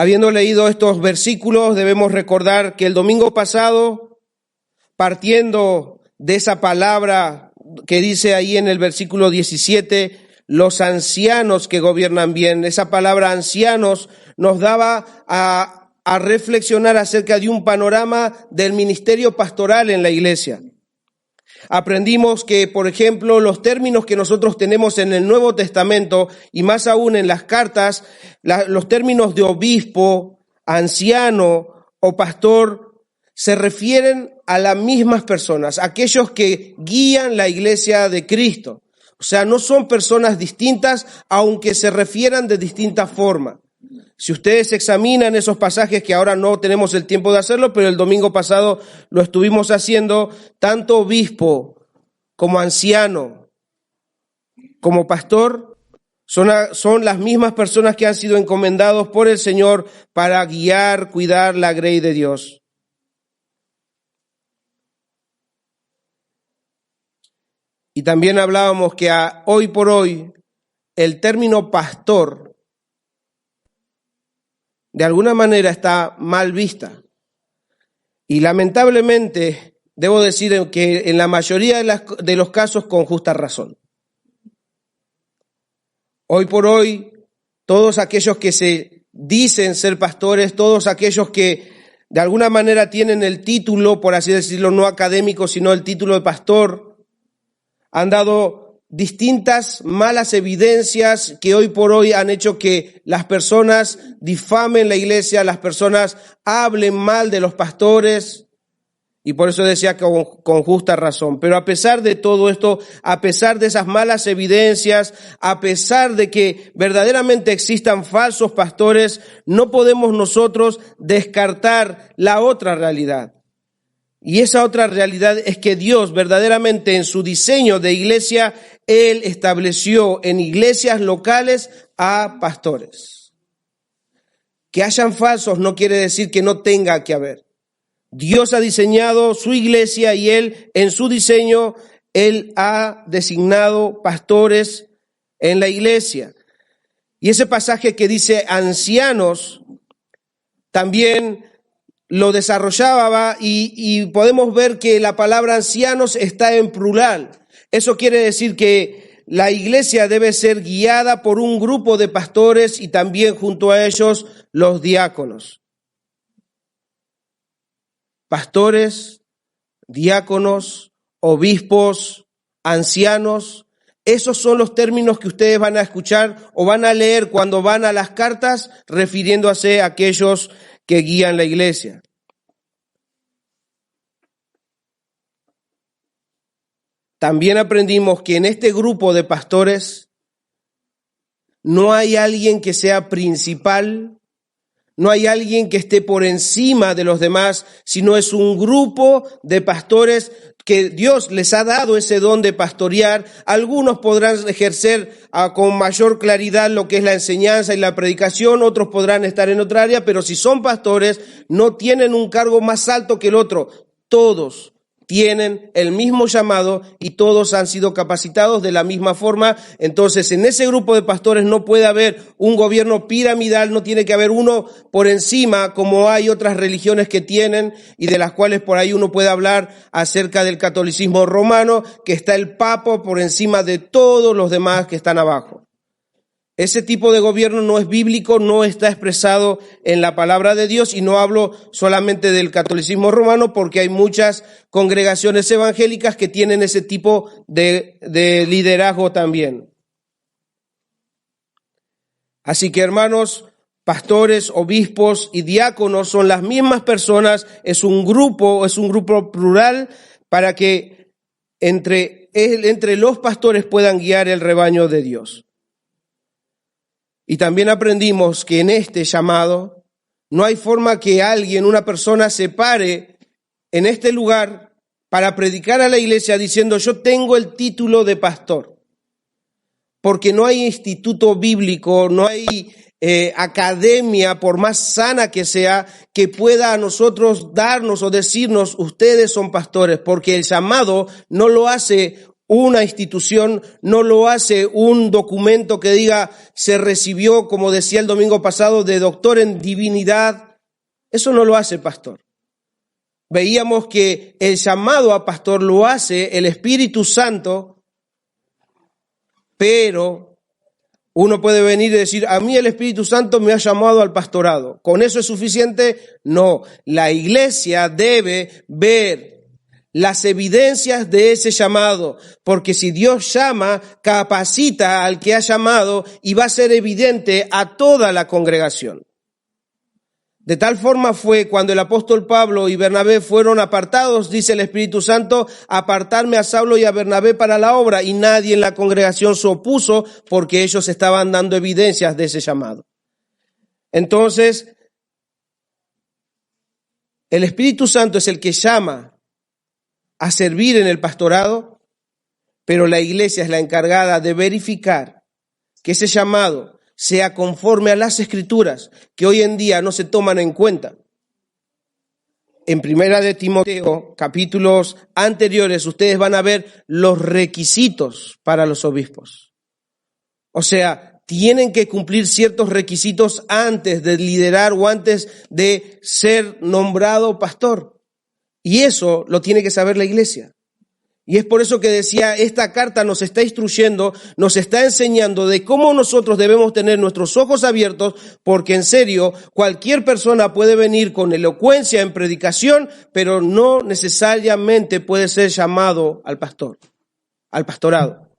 Habiendo leído estos versículos, debemos recordar que el domingo pasado, partiendo de esa palabra que dice ahí en el versículo 17, los ancianos que gobiernan bien, esa palabra ancianos nos daba a reflexionar acerca de un panorama del ministerio pastoral en la iglesia. Aprendimos que, por ejemplo, los términos que nosotros tenemos en el Nuevo Testamento y más aún en las cartas, los términos de obispo, anciano o pastor se refieren a las mismas personas, aquellos que guían la iglesia de Cristo. O sea, no son personas distintas, aunque se refieran de distinta forma. Si ustedes examinan esos pasajes, que ahora no tenemos el tiempo de hacerlo, pero el domingo pasado lo estuvimos haciendo, tanto obispo como anciano, como pastor, son las mismas personas que han sido encomendados por el Señor para guiar, cuidar la grey de Dios. Y también hablábamos que hoy por hoy el término pastor de alguna manera está mal vista. Y lamentablemente, debo decir que en la mayoría de los casos con justa razón. Hoy por hoy, todos aquellos que se dicen ser pastores, todos aquellos que de alguna manera tienen el título, por así decirlo, no académico, sino el título de pastor, han dado distintas malas evidencias que hoy por hoy han hecho que las personas difamen la iglesia, las personas hablen mal de los pastores, y por eso decía con justa razón. Pero a pesar de todo esto, a pesar de esas malas evidencias, a pesar de que verdaderamente existan falsos pastores, no podemos nosotros descartar la otra realidad. Y esa otra realidad es que Dios verdaderamente en su diseño de iglesia, Él estableció en iglesias locales a pastores. Que hayan falsos no quiere decir que no tenga que haber. Dios ha diseñado su iglesia y Él en su diseño, Él ha designado pastores en la iglesia. Y ese pasaje que dice ancianos también lo desarrollaba y podemos ver que la palabra ancianos está en plural. Eso quiere decir que la iglesia debe ser guiada por un grupo de pastores y también junto a ellos los diáconos. Pastores, diáconos, obispos, ancianos, esos son los términos que ustedes van a escuchar o van a leer cuando van a las cartas refiriéndose a aquellos que guían la iglesia. También aprendimos que en este grupo de pastores no hay alguien que sea principal, no hay alguien que esté por encima de los demás, sino es un grupo de pastores que Dios les ha dado ese don de pastorear. Algunos podrán ejercer con mayor claridad lo que es la enseñanza y la predicación, otros podrán estar en otra área, pero si son pastores, no tienen un cargo más alto que el otro. Todos tienen el mismo llamado y todos han sido capacitados de la misma forma. Entonces, en ese grupo de pastores no puede haber un gobierno piramidal, no tiene que haber uno por encima, como hay otras religiones que tienen y de las cuales por ahí uno puede hablar acerca del catolicismo romano, que está el papa por encima de todos los demás que están abajo. Ese tipo de gobierno no es bíblico, no está expresado en la palabra de Dios, y no hablo solamente del catolicismo romano porque hay muchas congregaciones evangélicas que tienen ese tipo de liderazgo también. Así que, hermanos, pastores, obispos y diáconos son las mismas personas, es un grupo plural para que entre los pastores puedan guiar el rebaño de Dios. Y también aprendimos que en este llamado no hay forma que una persona se pare en este lugar para predicar a la iglesia diciendo yo tengo el título de pastor. Porque no hay instituto bíblico, no hay academia, por más sana que sea, que pueda a nosotros darnos o decirnos ustedes son pastores, porque el llamado no lo hace una institución, no lo hace un documento que diga se recibió, como decía el domingo pasado, de doctor en divinidad. Eso no lo hace el pastor. Veíamos que el llamado a pastor lo hace el Espíritu Santo, pero uno puede venir y decir, a mí el Espíritu Santo me ha llamado al pastorado. ¿Con eso es suficiente? No. La iglesia debe ver las evidencias de ese llamado, porque si Dios llama, capacita al que ha llamado y va a ser evidente a toda la congregación. De tal forma fue cuando el apóstol Pablo y Bernabé fueron apartados, dice el Espíritu Santo, apartarme a Saulo y a Bernabé para la obra, y nadie en la congregación se opuso porque ellos estaban dando evidencias de ese llamado. Entonces, el Espíritu Santo es el que llama a servir en el pastorado, pero la iglesia es la encargada de verificar que ese llamado sea conforme a las Escrituras, que hoy en día no se toman en cuenta. En Primera de Timoteo, capítulos anteriores, ustedes van a ver los requisitos para los obispos. O sea, tienen que cumplir ciertos requisitos antes de liderar o antes de ser nombrado pastor. Y eso lo tiene que saber la iglesia. Y es por eso que decía, esta carta nos está instruyendo, nos está enseñando de cómo nosotros debemos tener nuestros ojos abiertos, porque en serio, cualquier persona puede venir con elocuencia en predicación, pero no necesariamente puede ser llamado al pastor, al pastorado.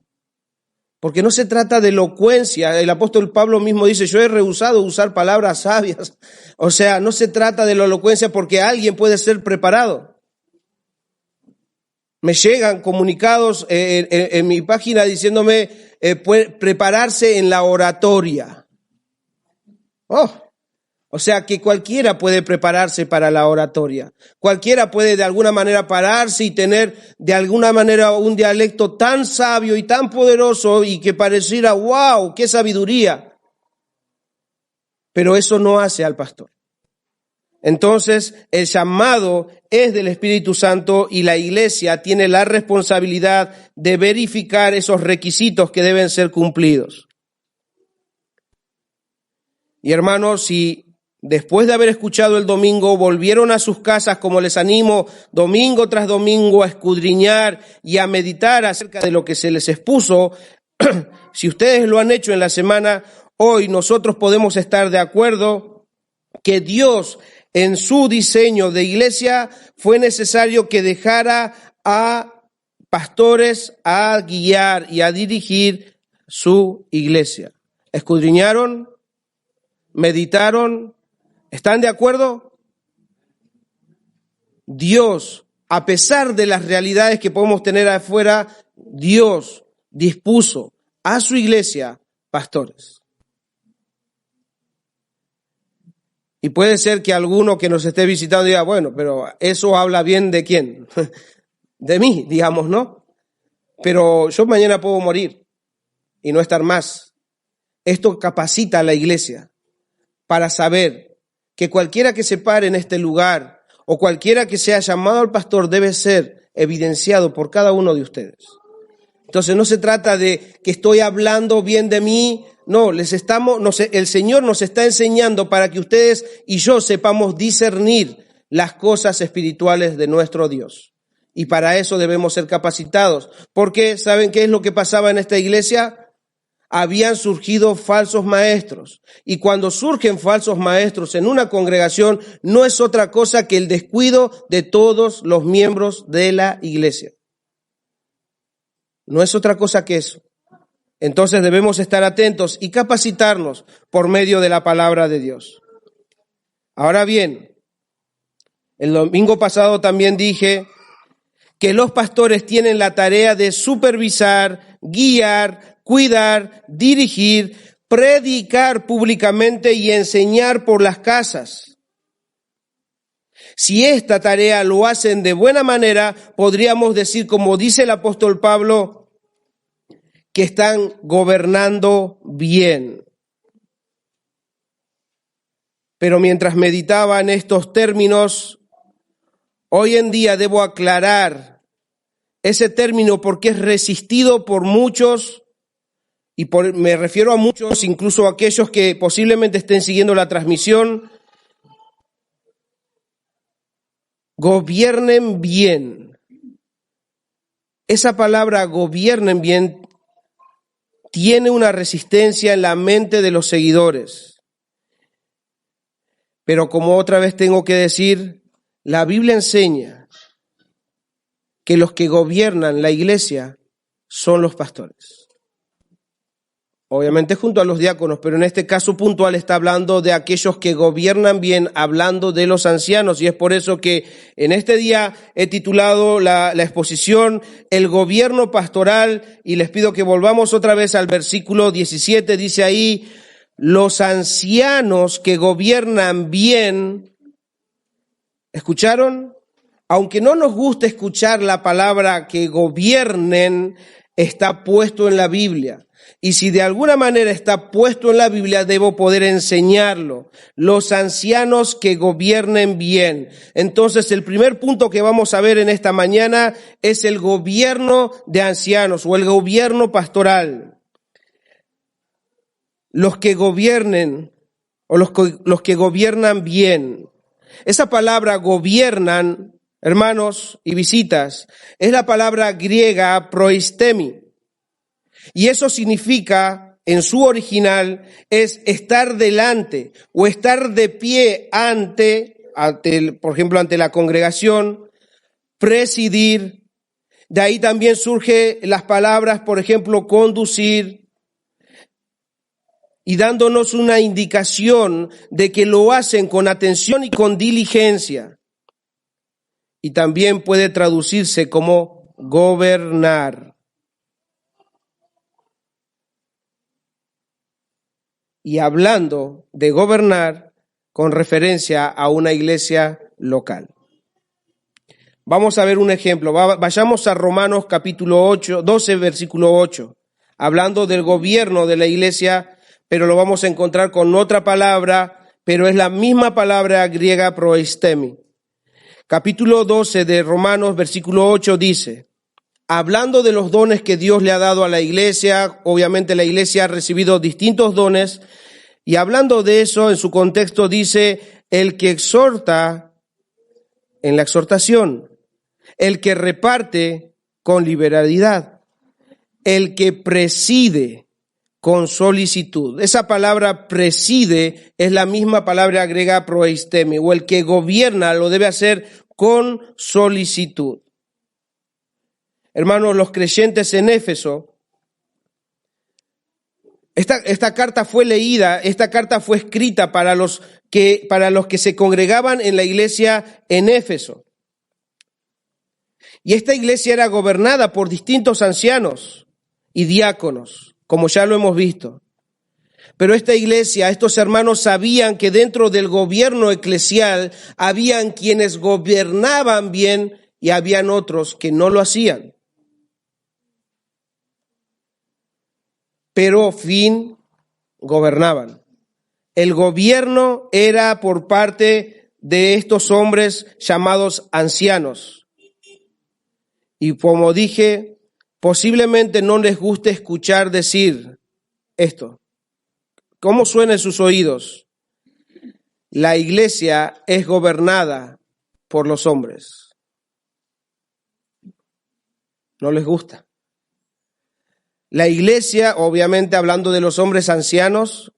Porque no se trata de elocuencia. El apóstol Pablo mismo dice, yo he rehusado usar palabras sabias. O sea, no se trata de la elocuencia porque alguien puede ser preparado. Me llegan comunicados en mi página diciéndome prepararse en la oratoria. O sea que cualquiera puede prepararse para la oratoria. Cualquiera puede de alguna manera pararse y tener de alguna manera un dialecto tan sabio y tan poderoso y que pareciera, wow, qué sabiduría. Pero eso no hace al pastor. Entonces, el llamado es del Espíritu Santo y la iglesia tiene la responsabilidad de verificar esos requisitos que deben ser cumplidos. Y hermanos, si después de haber escuchado el domingo volvieron a sus casas, como les animo domingo tras domingo a escudriñar y a meditar acerca de lo que se les expuso, si ustedes lo han hecho en la semana, hoy nosotros podemos estar de acuerdo que Dios en su diseño de iglesia fue necesario que dejara a pastores a guiar y a dirigir su iglesia. ¿Escudriñaron? ¿Meditaron? ¿Están de acuerdo? Dios, a pesar de las realidades que podemos tener afuera, Dios dispuso a su iglesia pastores. Y puede ser que alguno que nos esté visitando diga, bueno, pero eso habla bien ¿de quién? De mí, digamos, ¿no? Pero yo mañana puedo morir y no estar más. Esto capacita a la iglesia para saber que cualquiera que se pare en este lugar o cualquiera que sea llamado al pastor debe ser evidenciado por cada uno de ustedes. Entonces no se trata de que estoy hablando bien de mí. No, el Señor nos está enseñando para que ustedes y yo sepamos discernir las cosas espirituales de nuestro Dios. Y para eso debemos ser capacitados. Porque, ¿saben qué es lo que pasaba en esta iglesia? Habían surgido falsos maestros. Y cuando surgen falsos maestros en una congregación, no es otra cosa que el descuido de todos los miembros de la iglesia. No es otra cosa que eso. Entonces debemos estar atentos y capacitarnos por medio de la palabra de Dios. Ahora bien, el domingo pasado también dije que los pastores tienen la tarea de supervisar, guiar, cuidar, dirigir, predicar públicamente y enseñar por las casas. Si esta tarea lo hacen de buena manera, podríamos decir, como dice el apóstol Pablo, que están gobernando bien. Pero mientras meditaba en estos términos, hoy en día debo aclarar ese término porque es resistido por muchos, y me refiero a muchos, incluso a aquellos que posiblemente estén siguiendo la transmisión. Gobiernen bien. Esa palabra gobiernen bien tiene una resistencia en la mente de los seguidores. Pero como otra vez tengo que decir, la Biblia enseña que los que gobiernan la iglesia son los pastores. Obviamente junto a los diáconos, pero en este caso puntual está hablando de aquellos que gobiernan bien, hablando de los ancianos. Y es por eso que en este día he titulado la exposición El gobierno pastoral, y les pido que volvamos otra vez al versículo 17. Dice ahí, los ancianos que gobiernan bien, ¿escucharon? Aunque no nos guste escuchar la palabra que gobiernen, está puesto en la Biblia. Y si de alguna manera está puesto en la Biblia, debo poder enseñarlo. Los ancianos que gobiernen bien. Entonces, el primer punto que vamos a ver en esta mañana es el gobierno de ancianos o el gobierno pastoral. Los que gobiernen o los que gobiernan bien. Esa palabra gobiernan, hermanos y visitas, es la palabra griega proistemi. Y eso significa, en su original, es estar delante o estar de pie por ejemplo, ante la congregación, presidir. De ahí también surgen las palabras, por ejemplo, conducir, y dándonos una indicación de que lo hacen con atención y con diligencia. Y también puede traducirse como gobernar. Y hablando de gobernar con referencia a una iglesia local. Vamos a ver un ejemplo. Vayamos a Romanos capítulo 12, versículo 8. Hablando del gobierno de la iglesia, pero lo vamos a encontrar con otra palabra, pero es la misma palabra griega proistemi. Capítulo 12 de Romanos, versículo 8 dice, hablando de los dones que Dios le ha dado a la iglesia, obviamente la iglesia ha recibido distintos dones, y hablando de eso, en su contexto dice, el que exhorta en la exhortación, el que reparte con liberalidad, el que preside con solicitud. Esa palabra preside es la misma palabra griega proistemi, o el que gobierna lo debe hacer con solicitud. Hermanos, los creyentes en Éfeso, esta carta fue leída, esta carta fue escrita para los que se congregaban en la iglesia en Éfeso. Y esta iglesia era gobernada por distintos ancianos y diáconos, como ya lo hemos visto. Pero esta iglesia, estos hermanos sabían que dentro del gobierno eclesial habían quienes gobernaban bien y habían otros que no lo hacían. Pero gobernaban. El gobierno era por parte de estos hombres llamados ancianos. Y como dije, posiblemente no les guste escuchar decir esto. ¿Cómo suena en sus oídos? La iglesia es gobernada por los hombres. No les gusta. La iglesia, obviamente hablando de los hombres ancianos,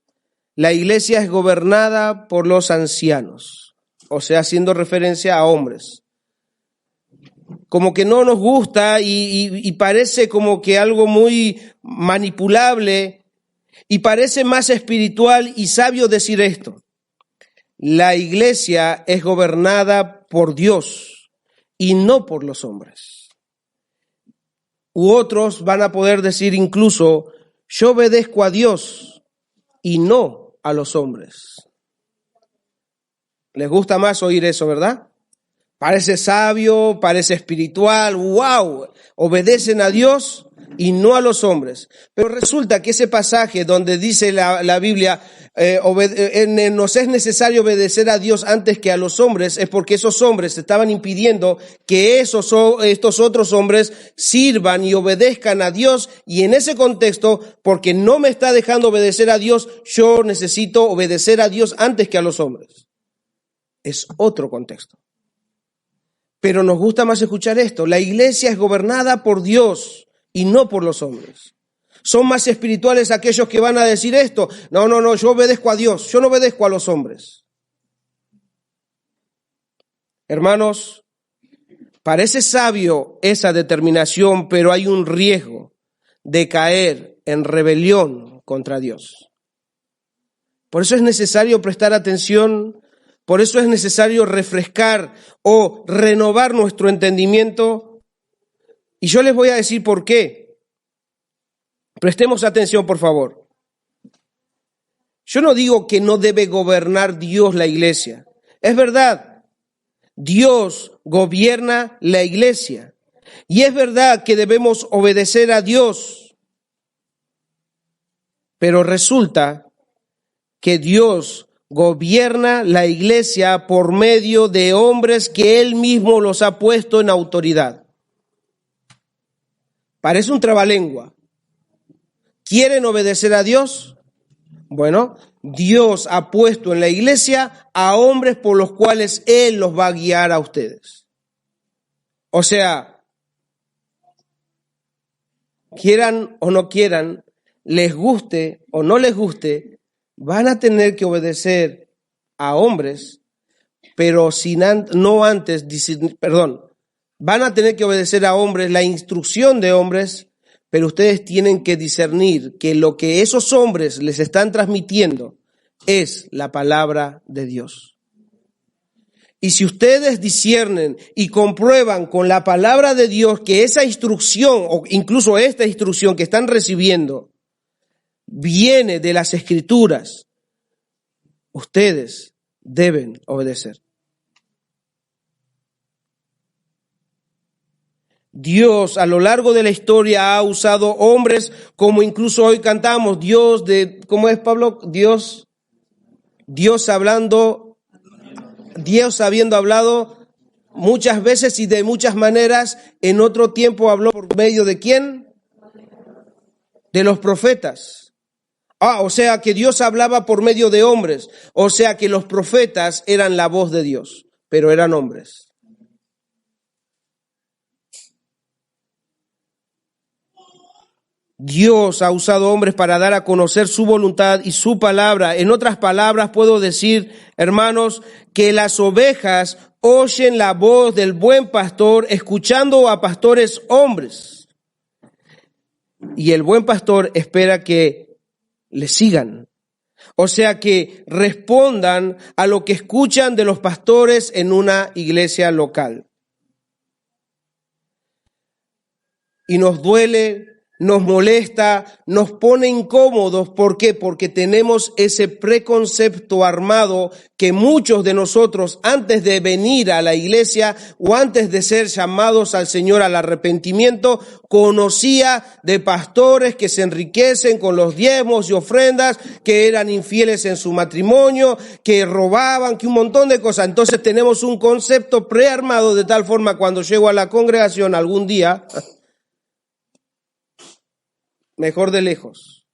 la iglesia es gobernada por los ancianos, o sea, haciendo referencia a hombres. Como que no nos gusta y parece como que algo muy manipulable y parece más espiritual y sabio decir esto. La iglesia es gobernada por Dios y no por los hombres. U otros van a poder decir incluso, yo obedezco a Dios y no a los hombres. Les gusta más oír eso, ¿verdad? Parece sabio, parece espiritual, wow, obedecen a Dios, y no a los hombres. Pero resulta que ese pasaje donde dice la Biblia, nos es necesario obedecer a Dios antes que a los hombres, es porque esos hombres estaban impidiendo que estos otros hombres sirvan y obedezcan a Dios, y en ese contexto, porque no me está dejando obedecer a Dios, yo necesito obedecer a Dios antes que a los hombres. Es otro contexto. Pero nos gusta más escuchar esto: la iglesia es gobernada por Dios y no por los hombres. Son más espirituales aquellos que van a decir esto: no, yo obedezco a Dios, yo no obedezco a los hombres. Hermanos, parece sabio esa determinación, pero hay un riesgo de caer en rebelión contra Dios. Por eso es necesario prestar atención. Por eso es necesario refrescar o renovar nuestro entendimiento. Y yo les voy a decir por qué. Prestemos atención, por favor. Yo no digo que no debe gobernar Dios la iglesia. Es verdad, Dios gobierna la iglesia. Y es verdad que debemos obedecer a Dios. Pero resulta que Dios gobierna la iglesia por medio de hombres que Él mismo los ha puesto en autoridad. Parece un trabalengua. ¿Quieren obedecer a Dios? Bueno, Dios ha puesto en la iglesia a hombres por los cuales Él los va a guiar a ustedes. O sea, quieran o no quieran, les guste o no les guste, van a tener que obedecer a hombres, pero van a tener que obedecer a hombres, la instrucción de hombres, pero ustedes tienen que discernir que lo que esos hombres les están transmitiendo es la palabra de Dios. Y si ustedes disciernen y comprueban con la palabra de Dios que esa instrucción, o incluso esta instrucción que están recibiendo, viene de las Escrituras, ustedes deben obedecer. Dios a lo largo de la historia ha usado hombres, como incluso hoy cantamos, ¿cómo es, Pablo? Dios habiendo hablado muchas veces y de muchas maneras. En otro tiempo habló por medio ¿de quién? De los profetas. O sea que Dios hablaba por medio de hombres. O sea que los profetas eran la voz de Dios, pero eran hombres. Dios ha usado hombres para dar a conocer su voluntad y su palabra. En otras palabras, puedo decir, hermanos, que las ovejas oyen la voz del buen pastor escuchando a pastores hombres. Y el buen pastor espera que le sigan. O sea, que respondan a lo que escuchan de los pastores en una iglesia local. Y nos duele, nos molesta, nos pone incómodos. ¿Por qué? Porque tenemos ese preconcepto armado que muchos de nosotros, antes de venir a la iglesia o antes de ser llamados al Señor al arrepentimiento, conocía de pastores que se enriquecen con los diezmos y ofrendas, que eran infieles en su matrimonio, que robaban, que un montón de cosas. Entonces tenemos un concepto prearmado de tal forma cuando llego a la congregación algún día, mejor de lejos.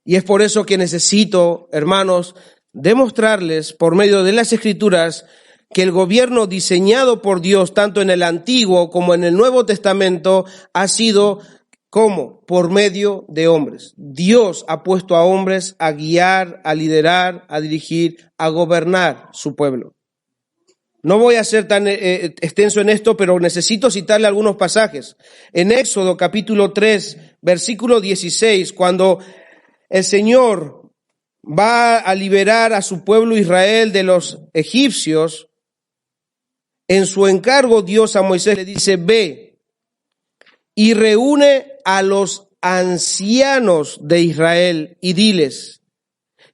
Y es por eso que necesito, hermanos, demostrarles por medio de las Escrituras que el gobierno diseñado por Dios, tanto en el Antiguo como en el Nuevo Testamento, ha sido ¿cómo? Por medio de hombres. Dios ha puesto a hombres a guiar, a liderar, a dirigir, a gobernar su pueblo. No voy a ser tan extenso en esto, pero necesito citarle algunos pasajes. En Éxodo capítulo 3, versículo 16, cuando el Señor va a liberar a su pueblo Israel de los egipcios, en su encargo Dios a Moisés le dice: ve y reúne a los ancianos de Israel y diles: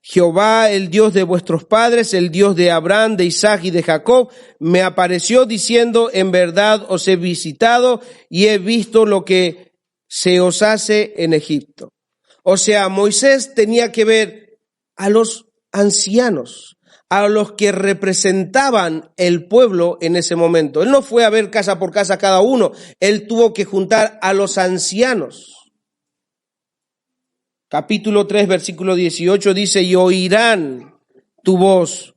Jehová, el Dios de vuestros padres, el Dios de Abraham, de Isaac y de Jacob, me apareció diciendo, en verdad os he visitado y he visto lo que se os hace en Egipto. O sea, Moisés tenía que ver a los ancianos, a los que representaban el pueblo en ese momento. Él no fue a ver casa por casa cada uno, él tuvo que juntar a los ancianos. Capítulo 3, versículo 18 dice, y oirán tu voz,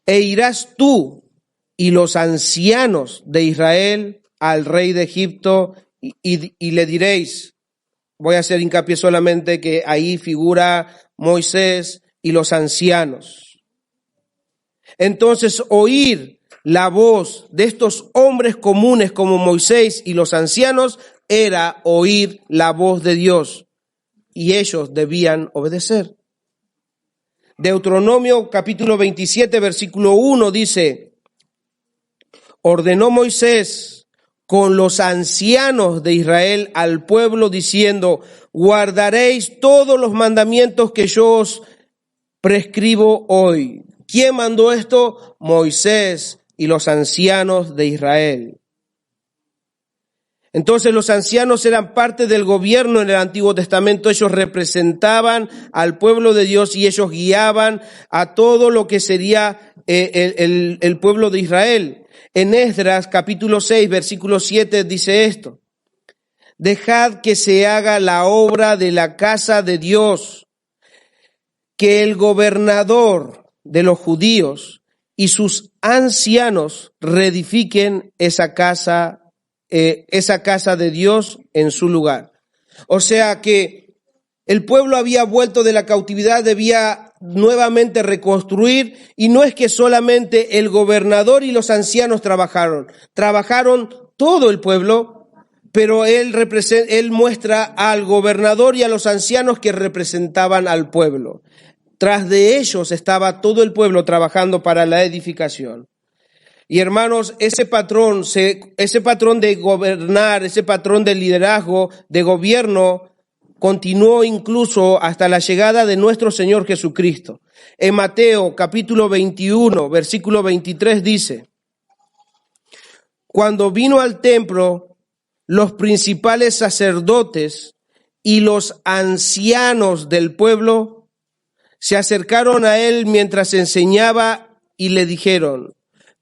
e irás tú y los ancianos de Israel al rey de Egipto, y le diréis, voy a hacer hincapié solamente que ahí figura Moisés y los ancianos. Entonces, oír la voz de estos hombres comunes como Moisés y los ancianos era oír la voz de Dios. Y ellos debían obedecer. Deuteronomio capítulo 27, versículo 1 dice, ordenó Moisés con los ancianos de Israel al pueblo diciendo, guardaréis todos los mandamientos que yo os prescribo hoy. ¿Quién mandó esto? Moisés y los ancianos de Israel. Entonces los ancianos eran parte del gobierno en el Antiguo Testamento, ellos representaban al pueblo de Dios y ellos guiaban a todo lo que sería el pueblo de Israel. En Esdras capítulo 6 versículo 7 dice esto, dejad que se haga la obra de la casa de Dios, que el gobernador de los judíos y sus ancianos reedifiquen esa casa de Dios en su lugar. O sea que el pueblo había vuelto de la cautividad, debía nuevamente reconstruir, y no es que solamente el gobernador y los ancianos trabajaron todo el pueblo, pero él muestra al gobernador y a los ancianos que representaban al pueblo. Tras de ellos estaba todo el pueblo trabajando para la edificación. Y hermanos, ese patrón de gobernar, ese patrón de liderazgo, de gobierno, continuó incluso hasta la llegada de nuestro Señor Jesucristo. En Mateo capítulo 21, versículo 23 dice, cuando vino al templo, los principales sacerdotes y los ancianos del pueblo se acercaron a él mientras enseñaba y le dijeron,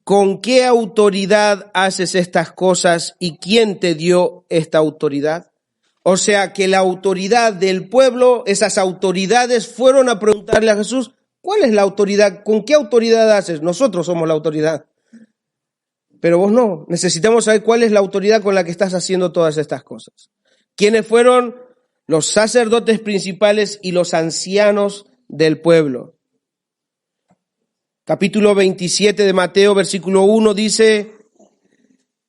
¿con qué autoridad haces estas cosas y quién te dio esta autoridad? O sea que la autoridad del pueblo, esas autoridades fueron a preguntarle a Jesús, ¿cuál es la autoridad? ¿Con qué autoridad haces? Nosotros somos la autoridad. Pero vos no. Necesitamos saber cuál es la autoridad con la que estás haciendo todas estas cosas. ¿Quiénes fueron? Los sacerdotes principales y los ancianos del pueblo. Capítulo 27 de Mateo, versículo 1 dice,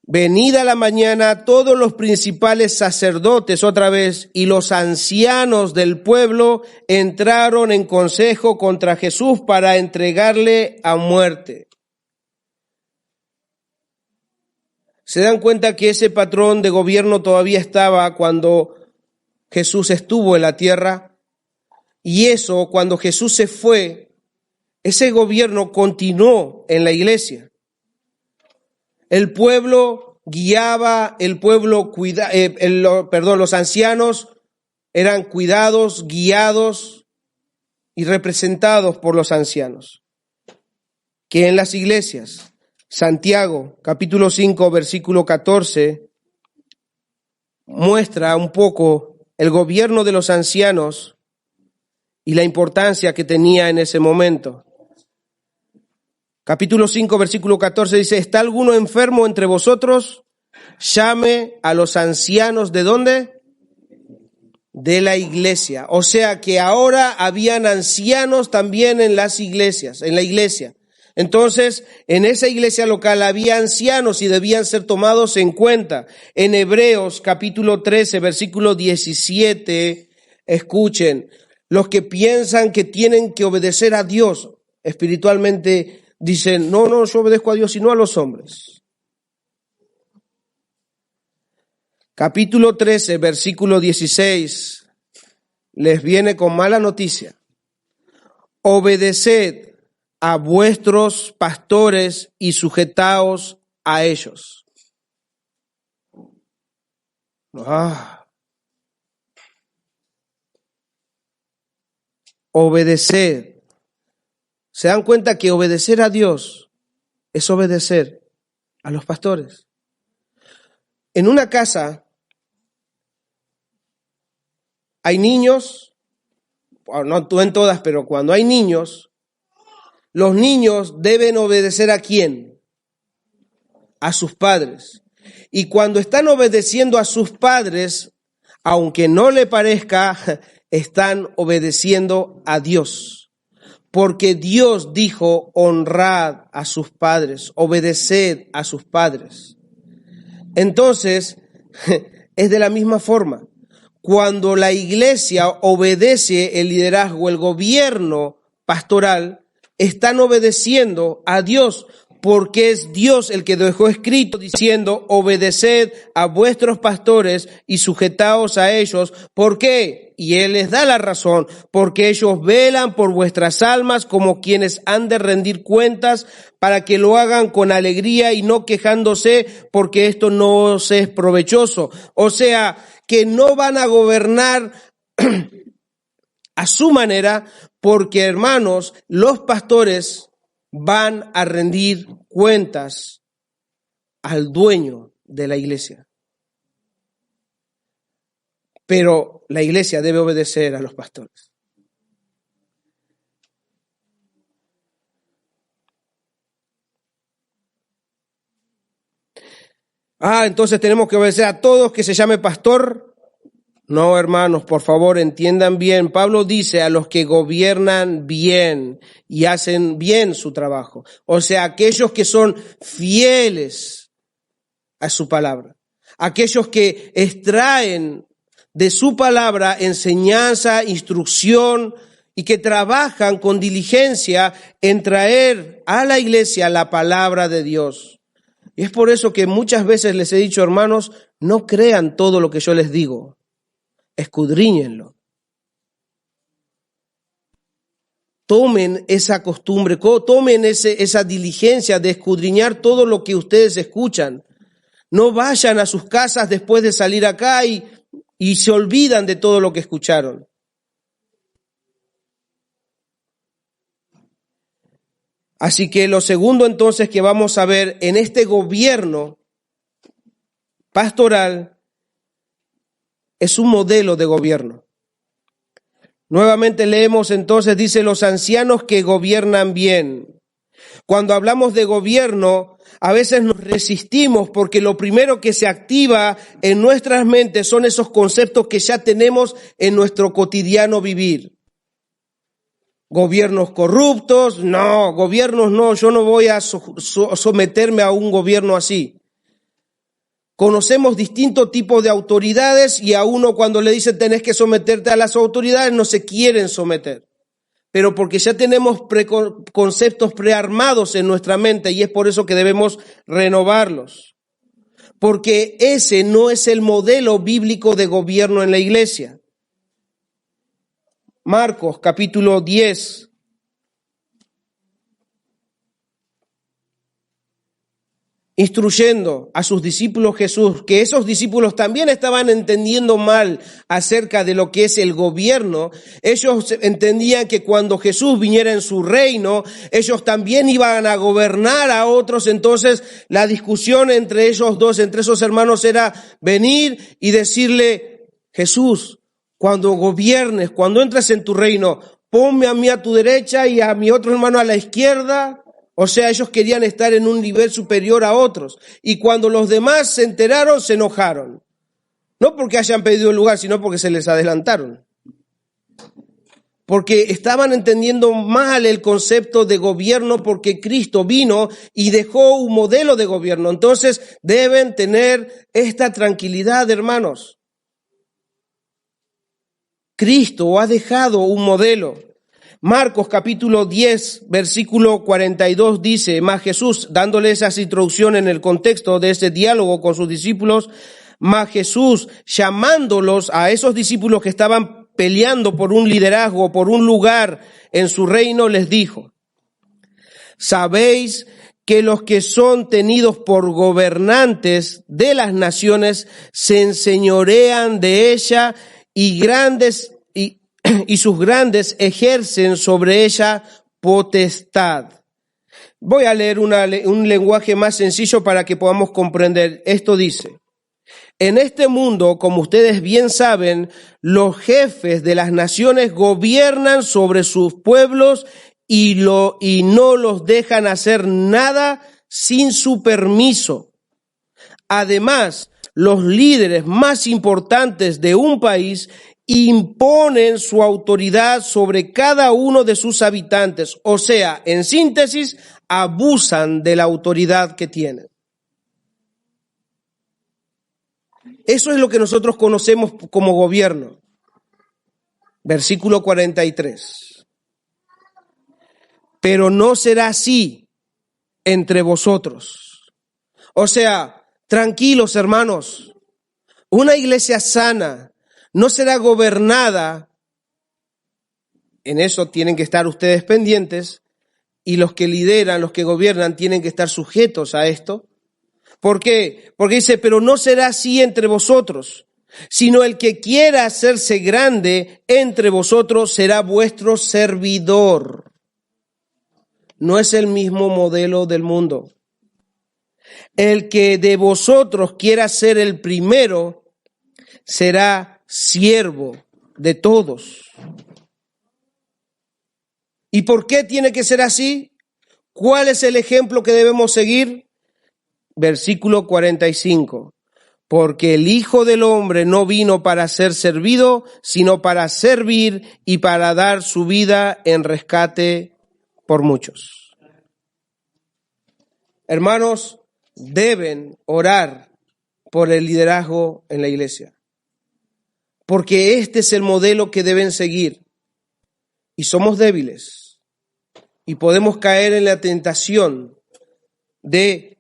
venida la mañana, todos los principales sacerdotes otra vez y los ancianos del pueblo entraron en consejo contra Jesús para entregarle a muerte. ¿Se dan cuenta que ese patrón de gobierno todavía estaba cuando Jesús estuvo en la tierra? Y eso, cuando Jesús se fue, ese gobierno continuó en la iglesia. El pueblo guiaba, los ancianos eran cuidados, guiados y representados por los ancianos. Que en las iglesias, Santiago, capítulo 5, versículo 14, muestra un poco el gobierno de los ancianos y la importancia que tenía en ese momento. Capítulo 5, versículo 14 dice, ¿está alguno enfermo entre vosotros? Llame a los ancianos, ¿de dónde? De la iglesia. O sea que ahora habían ancianos también en las iglesias, en la iglesia. Entonces, en esa iglesia local había ancianos y debían ser tomados en cuenta. En Hebreos capítulo 13, versículo 17, escuchen, los que piensan que tienen que obedecer a Dios espiritualmente dicen, no, yo obedezco a Dios y no a los hombres. Capítulo 13, versículo 16, les viene con mala noticia. obedeced a vuestros pastores y sujetaos a ellos. Obedeced. ¿Se dan cuenta que obedecer a Dios es obedecer a los pastores? En una casa hay niños, no en todas, pero cuando hay niños, los niños deben obedecer ¿a quién? A sus padres. Y cuando están obedeciendo a sus padres, aunque no le parezca, están obedeciendo a Dios. Porque Dios dijo, honrad a sus padres, obedeced a sus padres. Entonces, es de la misma forma. Cuando la iglesia obedece el liderazgo, el gobierno pastoral, están obedeciendo a Dios, porque es Dios el que dejó escrito diciendo, obedeced a vuestros pastores y sujetaos a ellos. ¿Por qué? Y Él les da la razón, porque ellos velan por vuestras almas como quienes han de rendir cuentas, para que lo hagan con alegría y no quejándose, porque esto no os es provechoso. O sea, que no van a gobernar a su manera, porque hermanos, los pastores van a rendir cuentas al dueño de la iglesia. Pero la iglesia debe obedecer a los pastores. Entonces tenemos que obedecer a todos que se llame pastor. No, hermanos, por favor, entiendan bien. Pablo dice a los que gobiernan bien y hacen bien su trabajo. O sea, aquellos que son fieles a su palabra. Aquellos que extraen de su palabra enseñanza, instrucción y que trabajan con diligencia en traer a la iglesia la palabra de Dios. Y es por eso que muchas veces les he dicho, hermanos, no crean todo lo que yo les digo. Escudriñenlo. Tomen esa costumbre, tomen esa diligencia de escudriñar todo lo que ustedes escuchan. No vayan a sus casas después de salir acá y se olvidan de todo lo que escucharon. Así que lo segundo entonces que vamos a ver en este gobierno pastoral es un modelo de gobierno. Nuevamente leemos entonces, dice, los ancianos que gobiernan bien. Cuando hablamos de gobierno, a veces nos resistimos porque lo primero que se activa en nuestras mentes son esos conceptos que ya tenemos en nuestro cotidiano vivir. Gobiernos corruptos, no, gobiernos no, yo no voy a someterme a un gobierno así. Conocemos distintos tipos de autoridades y a uno cuando le dicen tenés que someterte a las autoridades no se quieren someter. Pero porque ya tenemos conceptos prearmados en nuestra mente y es por eso que debemos renovarlos. Porque ese no es el modelo bíblico de gobierno en la iglesia. Marcos capítulo 10. Instruyendo a sus discípulos Jesús, que esos discípulos también estaban entendiendo mal acerca de lo que es el gobierno. Ellos entendían que cuando Jesús viniera en su reino, ellos también iban a gobernar a otros. Entonces la discusión entre ellos dos, entre esos hermanos, era venir y decirle, Jesús, cuando gobiernes, cuando entres en tu reino, ponme a mí a tu derecha y a mi otro hermano a la izquierda. O sea, ellos querían estar en un nivel superior a otros. Y cuando los demás se enteraron, se enojaron. No porque hayan pedido el lugar, sino porque se les adelantaron. Porque estaban entendiendo mal el concepto de gobierno porque Cristo vino y dejó un modelo de gobierno. Entonces deben tener esta tranquilidad, hermanos. Cristo ha dejado un modelo. Marcos capítulo 10, versículo 42 dice, mas Jesús, dándole esas introducciones en el contexto de ese diálogo con sus discípulos, mas Jesús, llamándolos a esos discípulos que estaban peleando por un liderazgo, por un lugar en su reino, les dijo: sabéis que los que son tenidos por gobernantes de las naciones se enseñorean de ella y sus grandes ejercen sobre ella potestad. Voy a leer un lenguaje más sencillo para que podamos comprender. Esto dice: en este mundo, como ustedes bien saben, los jefes de las naciones gobiernan sobre sus pueblos y no los dejan hacer nada sin su permiso. Además, los líderes más importantes de un país imponen su autoridad sobre cada uno de sus habitantes. O sea, en síntesis, abusan de la autoridad que tienen. Eso es lo que nosotros conocemos como gobierno. Versículo 43. Pero no será así entre vosotros. O sea, tranquilos, hermanos. Una iglesia sana no será gobernada. En eso tienen que estar ustedes pendientes, y los que lideran, los que gobiernan, tienen que estar sujetos a esto. ¿Por qué? Porque dice: pero no será así entre vosotros, sino el que quiera hacerse grande entre vosotros será vuestro servidor. No es el mismo modelo del mundo. El que de vosotros quiera ser el primero será siervo de todos. ¿Y por qué tiene que ser así? ¿Cuál es el ejemplo que debemos seguir? Versículo 45. Porque el Hijo del Hombre no vino para ser servido, sino para servir y para dar su vida en rescate por muchos. Hermanos, deben orar por el liderazgo en la iglesia, porque este es el modelo que deben seguir. Y somos débiles y podemos caer en la tentación de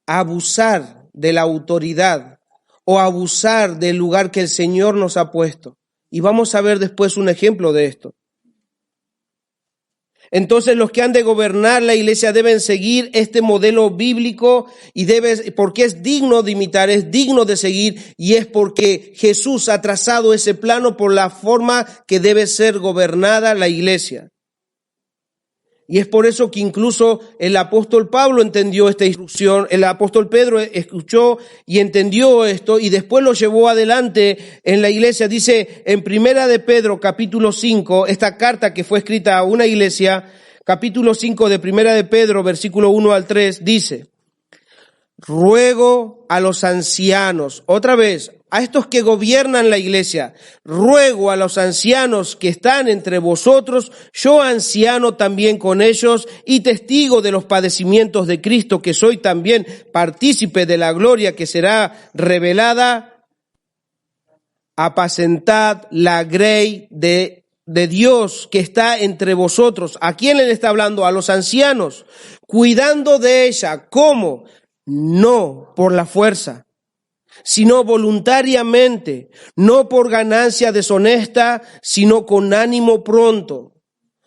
abusar de la autoridad o abusar del lugar que el Señor nos ha puesto. Y vamos a ver después un ejemplo de esto. Entonces los que han de gobernar la iglesia deben seguir este modelo bíblico porque es digno de imitar, es digno de seguir, y es porque Jesús ha trazado ese plano por la forma que debe ser gobernada la iglesia. Y es por eso que incluso el apóstol Pablo entendió esta instrucción, el apóstol Pedro escuchó y entendió esto y después lo llevó adelante en la iglesia. Dice en Primera de Pedro, capítulo 5, esta carta que fue escrita a una iglesia, capítulo 5 de Primera de Pedro, versículo 1 al 3, dice: ruego a los ancianos, otra vez, a estos que gobiernan la iglesia, ruego a los ancianos que están entre vosotros, yo anciano también con ellos y testigo de los padecimientos de Cristo, que soy también partícipe de la gloria que será revelada, apacentad la grey de Dios que está entre vosotros. ¿A quién le está hablando? A los ancianos, cuidando de ella. ¿Cómo? No por la fuerza, sino voluntariamente, no por ganancia deshonesta, sino con ánimo pronto.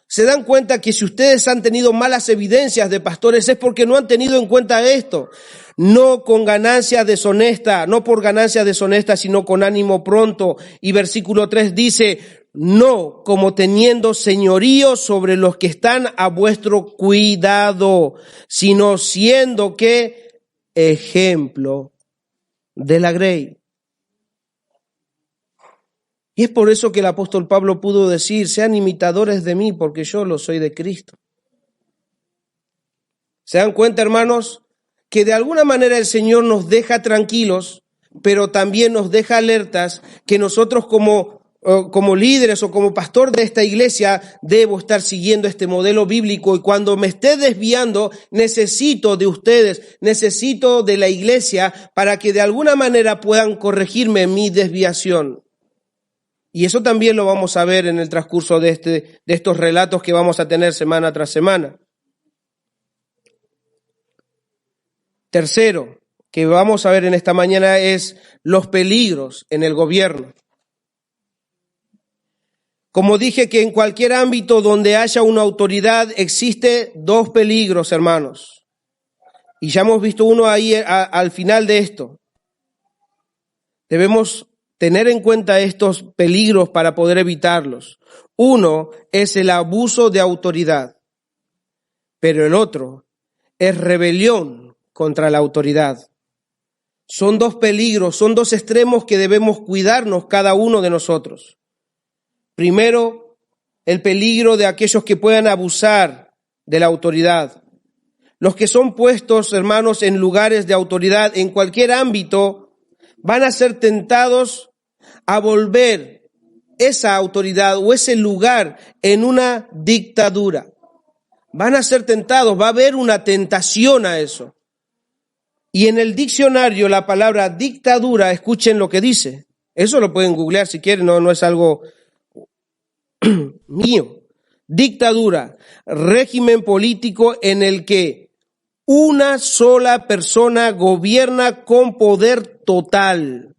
¿Se dan cuenta que si ustedes han tenido malas evidencias de pastores es porque no han tenido en cuenta esto? No con ganancia deshonesta, no por ganancia deshonesta, sino con ánimo pronto. Y versículo 3 dice: no como teniendo señorío sobre los que están a vuestro cuidado, sino siendo que ejemplo de la grey. Y es por eso que el apóstol Pablo pudo decir: sean imitadores de mí, porque yo lo soy de Cristo. ¿Se dan cuenta, hermanos? Que de alguna manera el Señor nos deja tranquilos, pero también nos deja alertas que nosotros como líderes o como pastor de esta iglesia debo estar siguiendo este modelo bíblico, y cuando me esté desviando necesito de ustedes, necesito de la iglesia para que de alguna manera puedan corregirme mi desviación. Y eso también lo vamos a ver en el transcurso de estos relatos que vamos a tener semana tras semana. Tercero, que vamos a ver en esta mañana, es los peligros en el gobierno. Como dije que en cualquier ámbito donde haya una autoridad existe dos peligros, hermanos. Y ya hemos visto uno ahí al final de esto. Debemos tener en cuenta estos peligros para poder evitarlos. Uno es el abuso de autoridad, pero el otro es rebelión contra la autoridad. Son dos peligros, son dos extremos que debemos cuidarnos cada uno de nosotros. Primero, el peligro de aquellos que puedan abusar de la autoridad. Los que son puestos, hermanos, en lugares de autoridad en cualquier ámbito, van a ser tentados a volver esa autoridad o ese lugar en una dictadura. Van a ser tentados, va a haber una tentación a eso. Y en el diccionario la palabra dictadura, escuchen lo que dice. Eso lo pueden googlear si quieren, no es algo mío. Dictadura, régimen político en el que una sola persona gobierna con poder total,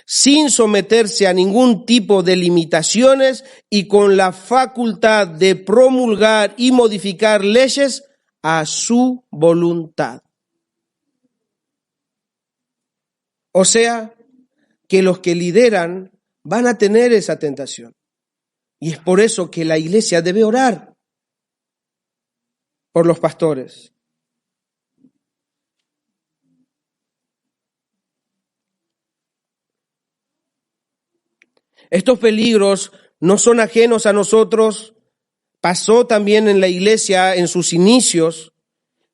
sin someterse a ningún tipo de limitaciones y con la facultad de promulgar y modificar leyes a su voluntad. O sea, que los que lideran van a tener esa tentación. Y es por eso que la iglesia debe orar por los pastores. Estos peligros no son ajenos a nosotros. Pasó también en la iglesia en sus inicios.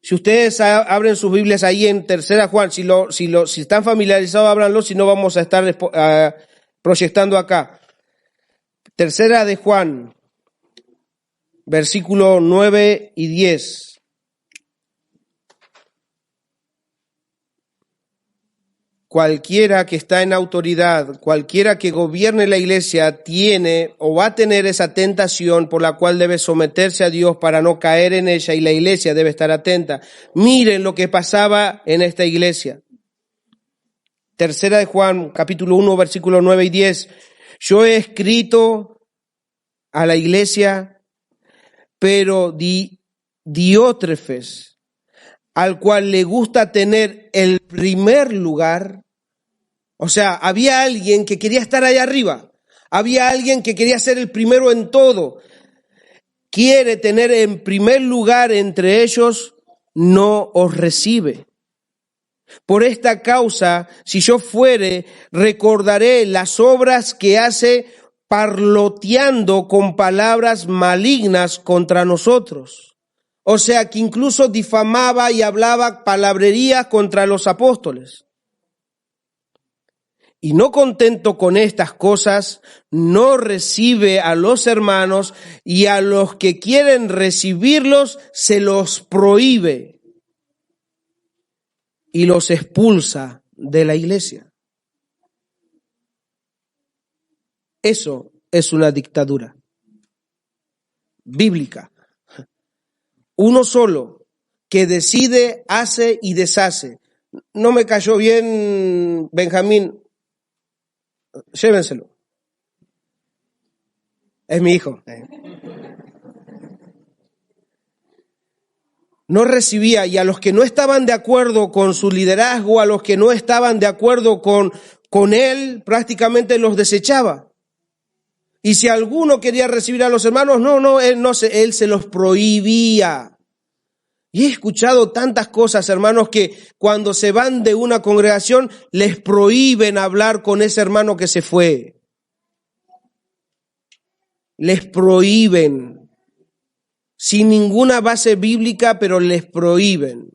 Si ustedes abren sus Biblias ahí en 3 Juan, si están familiarizados, ábranlo, si no vamos a estar proyectando acá. 3 Juan, versículo 9 y 10. Cualquiera que está en autoridad, cualquiera que gobierne la iglesia tiene o va a tener esa tentación por la cual debe someterse a Dios para no caer en ella, y la iglesia debe estar atenta. Miren lo que pasaba en esta iglesia. 3 Juan, capítulo 1, versículo 9 y 10. Yo he escrito a la iglesia, pero Diótrefes, al cual le gusta tener el primer lugar. O sea, había alguien que quería estar allá arriba. Había alguien que quería ser el primero en todo. Quiere tener en primer lugar entre ellos, no os recibe. Por esta causa, si yo fuere, recordaré las obras que hace parloteando con palabras malignas contra nosotros. O sea, que incluso difamaba y hablaba palabrerías contra los apóstoles. Y no contento con estas cosas, no recibe a los hermanos, y a los que quieren recibirlos se los prohíbe y los expulsa de la iglesia. Eso es una dictadura bíblica. Uno solo que decide, hace y deshace. No me cayó bien Benjamín. Llévenselo. Es mi hijo. No recibía, y a los que no estaban de acuerdo con su liderazgo, a los que no estaban de acuerdo con él, prácticamente los desechaba. Y si alguno quería recibir a los hermanos, él se los prohibía. Y he escuchado tantas cosas, hermanos, que cuando se van de una congregación les prohíben hablar con ese hermano que se fue. Les prohíben, sin ninguna base bíblica, pero les prohíben.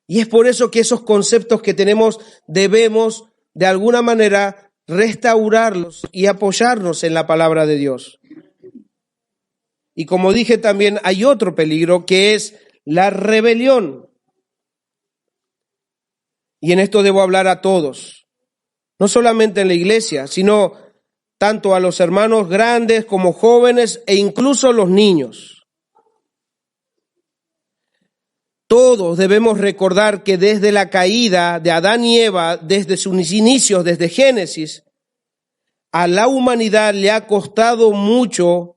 Y es por eso que esos conceptos que tenemos debemos, de alguna manera, restaurarlos y apoyarnos en la palabra de Dios. Y como dije también, hay otro peligro que es la rebelión. Y en esto debo hablar a todos, no solamente en la iglesia, sino tanto a los hermanos grandes como jóvenes e incluso los niños. Todos debemos recordar que desde la caída de Adán y Eva, desde sus inicios, desde Génesis, a la humanidad le ha costado mucho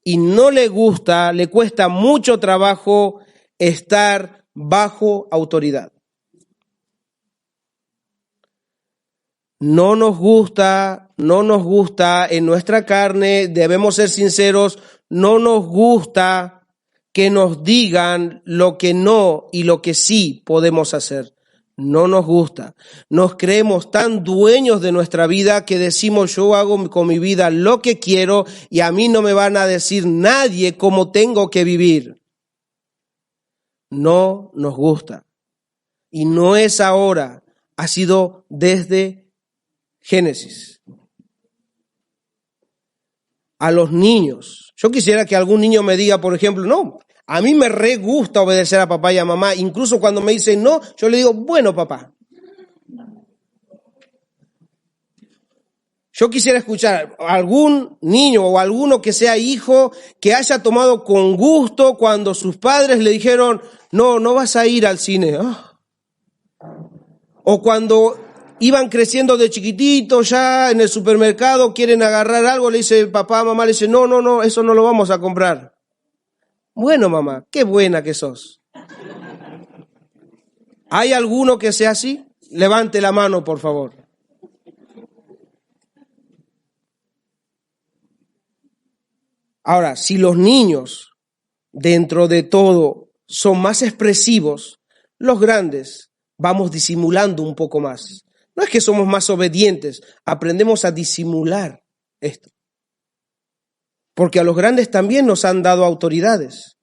y no le gusta, le cuesta mucho trabajo estar bajo autoridad. No nos gusta en nuestra carne, debemos ser sinceros, no nos gusta que nos digan lo que no y lo que sí podemos hacer. No nos gusta. Nos creemos tan dueños de nuestra vida que decimos yo hago con mi vida lo que quiero y a mí no me van a decir nadie cómo tengo que vivir. No nos gusta. Y no es ahora, ha sido desde Génesis. A los niños. Yo quisiera que algún niño me diga, por ejemplo, no, a mí me re gusta obedecer a papá y a mamá. Incluso cuando me dicen no, yo le digo, bueno, papá. Yo quisiera escuchar a algún niño o alguno que sea hijo que haya tomado con gusto cuando sus padres le dijeron, no vas a ir al cine. O cuando iban creciendo de chiquitito, ya en el supermercado quieren agarrar algo, le dice papá, mamá, le dice, no, eso no lo vamos a comprar. Bueno, mamá, qué buena que sos. ¿Hay alguno que sea así? Levante la mano, por favor. Ahora, si los niños, dentro de todo, son más expresivos, los grandes vamos disimulando un poco más. No es que somos más obedientes, aprendemos a disimular esto. Porque a los grandes también nos han dado autoridades.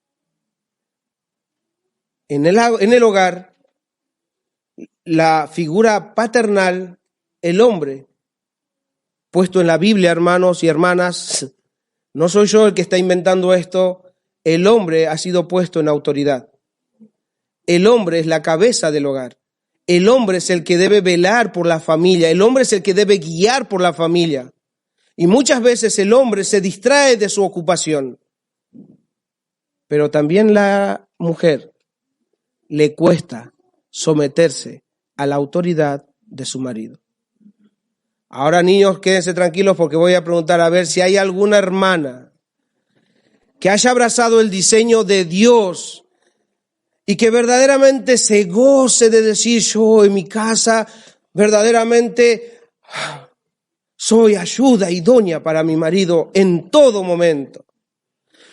En el hogar, la figura paternal, el hombre, puesto en la Biblia, hermanos y hermanas, no soy yo el que está inventando esto, el hombre ha sido puesto en autoridad. El hombre es la cabeza del hogar. El hombre es el que debe velar por la familia. El hombre es el que debe guiar por la familia. Y muchas veces el hombre se distrae de su ocupación. Pero también la mujer le cuesta someterse a la autoridad de su marido. Ahora, niños, quédense tranquilos porque voy a preguntar a ver si hay alguna hermana que haya abrazado el diseño de Dios y que verdaderamente se goce de decir, yo en mi casa verdaderamente soy ayuda idónea para mi marido en todo momento.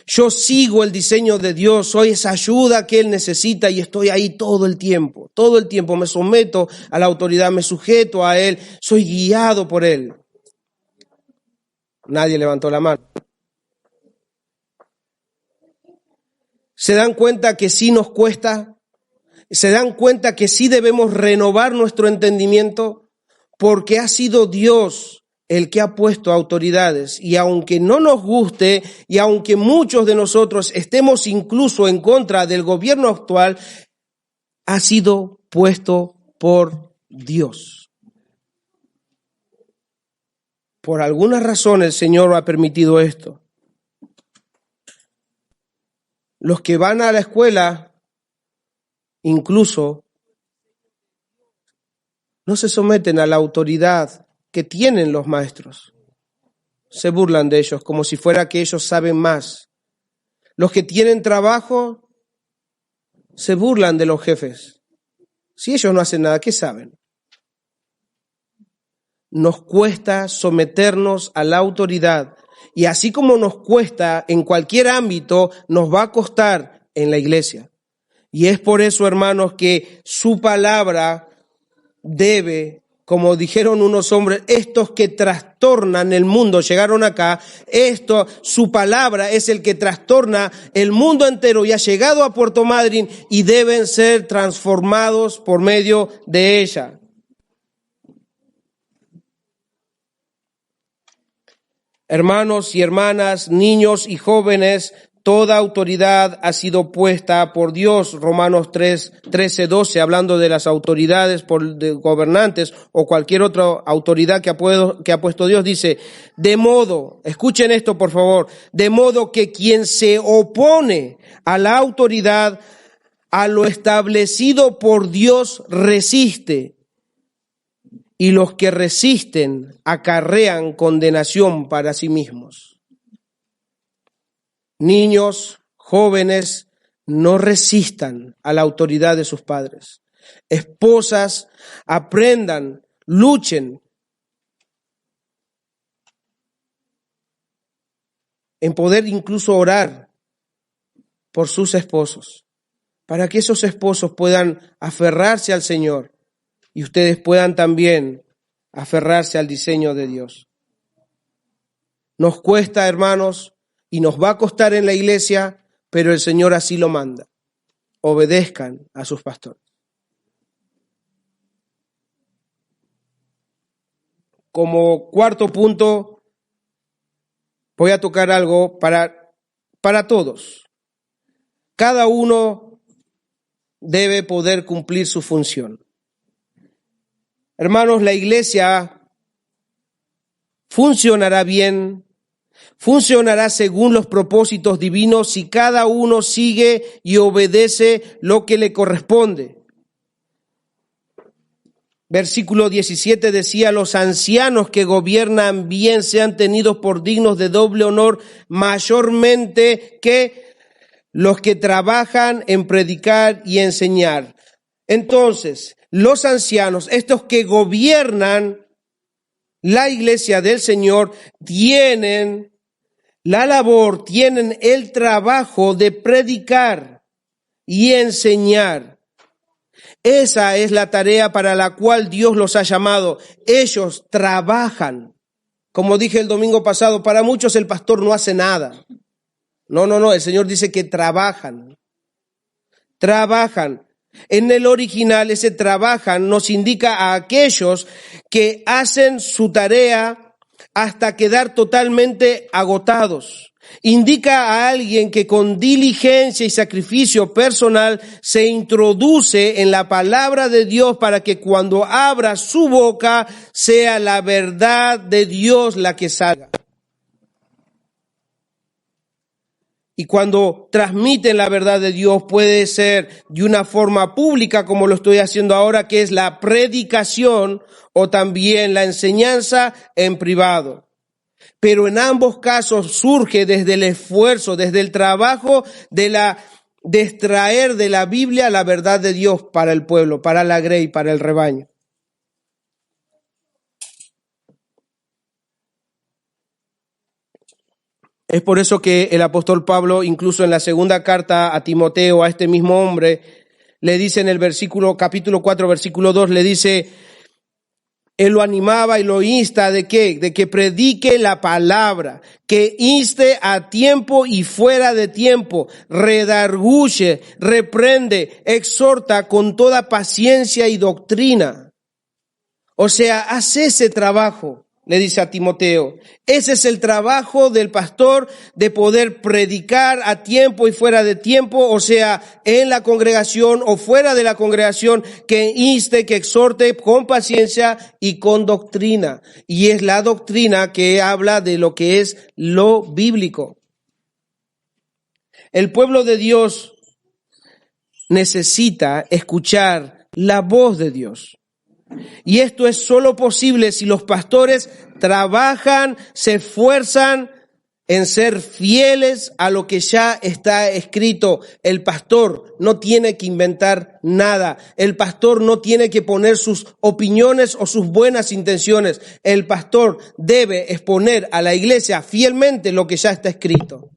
Yo sigo el diseño de Dios, soy esa ayuda que Él necesita y estoy ahí todo el tiempo me someto a la autoridad, me sujeto a Él, soy guiado por Él. Nadie levantó la mano. ¿Se dan cuenta que sí nos cuesta? ¿Se dan cuenta que sí debemos renovar nuestro entendimiento? Porque ha sido Dios el que ha puesto autoridades, y aunque no nos guste, y aunque muchos de nosotros estemos incluso en contra del gobierno actual, ha sido puesto por Dios. Por alguna razón el Señor ha permitido esto. Los que van a la escuela, incluso, no se someten a la autoridad que tienen los maestros. Se burlan de ellos como si fuera que ellos saben más. Los que tienen trabajo se burlan de los jefes. Si ellos no hacen nada, ¿qué saben? Nos cuesta someternos a la autoridad. Y así como nos cuesta en cualquier ámbito, nos va a costar en la iglesia. Y es por eso, hermanos, que su palabra debe, como dijeron unos hombres, estos que trastornan el mundo, llegaron acá, su palabra es el que trastorna el mundo entero y ha llegado a Puerto Madryn y deben ser transformados por medio de ella. Hermanos y hermanas, niños y jóvenes, toda autoridad ha sido puesta por Dios. Romanos 13:12, hablando de las autoridades de gobernantes o cualquier otra autoridad que ha puesto Dios, dice, de modo, escuchen esto por favor, de modo que quien se opone a la autoridad, a lo establecido por Dios resiste. y los que resisten acarrean condenación para sí mismos. Niños, jóvenes, no resistan a la autoridad de sus padres. Esposas, aprendan, luchen en poder incluso orar por sus esposos, para que esos esposos puedan aferrarse al Señor y ustedes puedan también aferrarse al diseño de Dios. Nos cuesta, hermanos, y nos va a costar en la iglesia, pero el Señor así lo manda. Obedezcan a sus pastores. Como cuarto punto, voy a tocar algo para todos. Cada uno debe poder cumplir su función. Hermanos, la iglesia funcionará bien, funcionará según los propósitos divinos si cada uno sigue y obedece lo que le corresponde. Versículo 17 decía, los ancianos que gobiernan bien sean tenidos por dignos de doble honor, mayormente que los que trabajan en predicar y enseñar. Entonces, los ancianos, estos que gobiernan la iglesia del Señor, tienen la labor, tienen el trabajo de predicar y enseñar. Esa es la tarea para la cual Dios los ha llamado. Ellos trabajan. Como dije el domingo pasado, para muchos el pastor no hace nada. No, el Señor dice que trabajan. Trabajan. En el original ese trabajan nos indica a aquellos que hacen su tarea hasta quedar totalmente agotados. Indica a alguien que con diligencia y sacrificio personal se introduce en la palabra de Dios para que cuando abra su boca sea la verdad de Dios la que salga. Y cuando transmiten la verdad de Dios puede ser de una forma pública como lo estoy haciendo ahora, que es la predicación, o también la enseñanza en privado. Pero en ambos casos surge desde el esfuerzo, desde el trabajo de extraer de la Biblia la verdad de Dios para el pueblo, para la grey, para el rebaño. Es por eso que el apóstol Pablo, incluso en la segunda carta a Timoteo, a este mismo hombre, le dice en el capítulo 4, versículo 2, le dice, él lo animaba y lo insta ¿de qué? De que predique la palabra, que inste a tiempo y fuera de tiempo, redarguye, reprende, exhorta con toda paciencia y doctrina. O sea, hace ese trabajo. Le dice a Timoteo, ese es el trabajo del pastor, de poder predicar a tiempo y fuera de tiempo, o sea, en la congregación o fuera de la congregación, que inste, que exhorte con paciencia y con doctrina. Y es la doctrina que habla de lo que es lo bíblico. El pueblo de Dios necesita escuchar la voz de Dios. Y esto es solo posible si los pastores trabajan, se esfuerzan en ser fieles a lo que ya está escrito. El pastor no tiene que inventar nada. El pastor no tiene que poner sus opiniones o sus buenas intenciones. El pastor debe exponer a la iglesia fielmente lo que ya está escrito.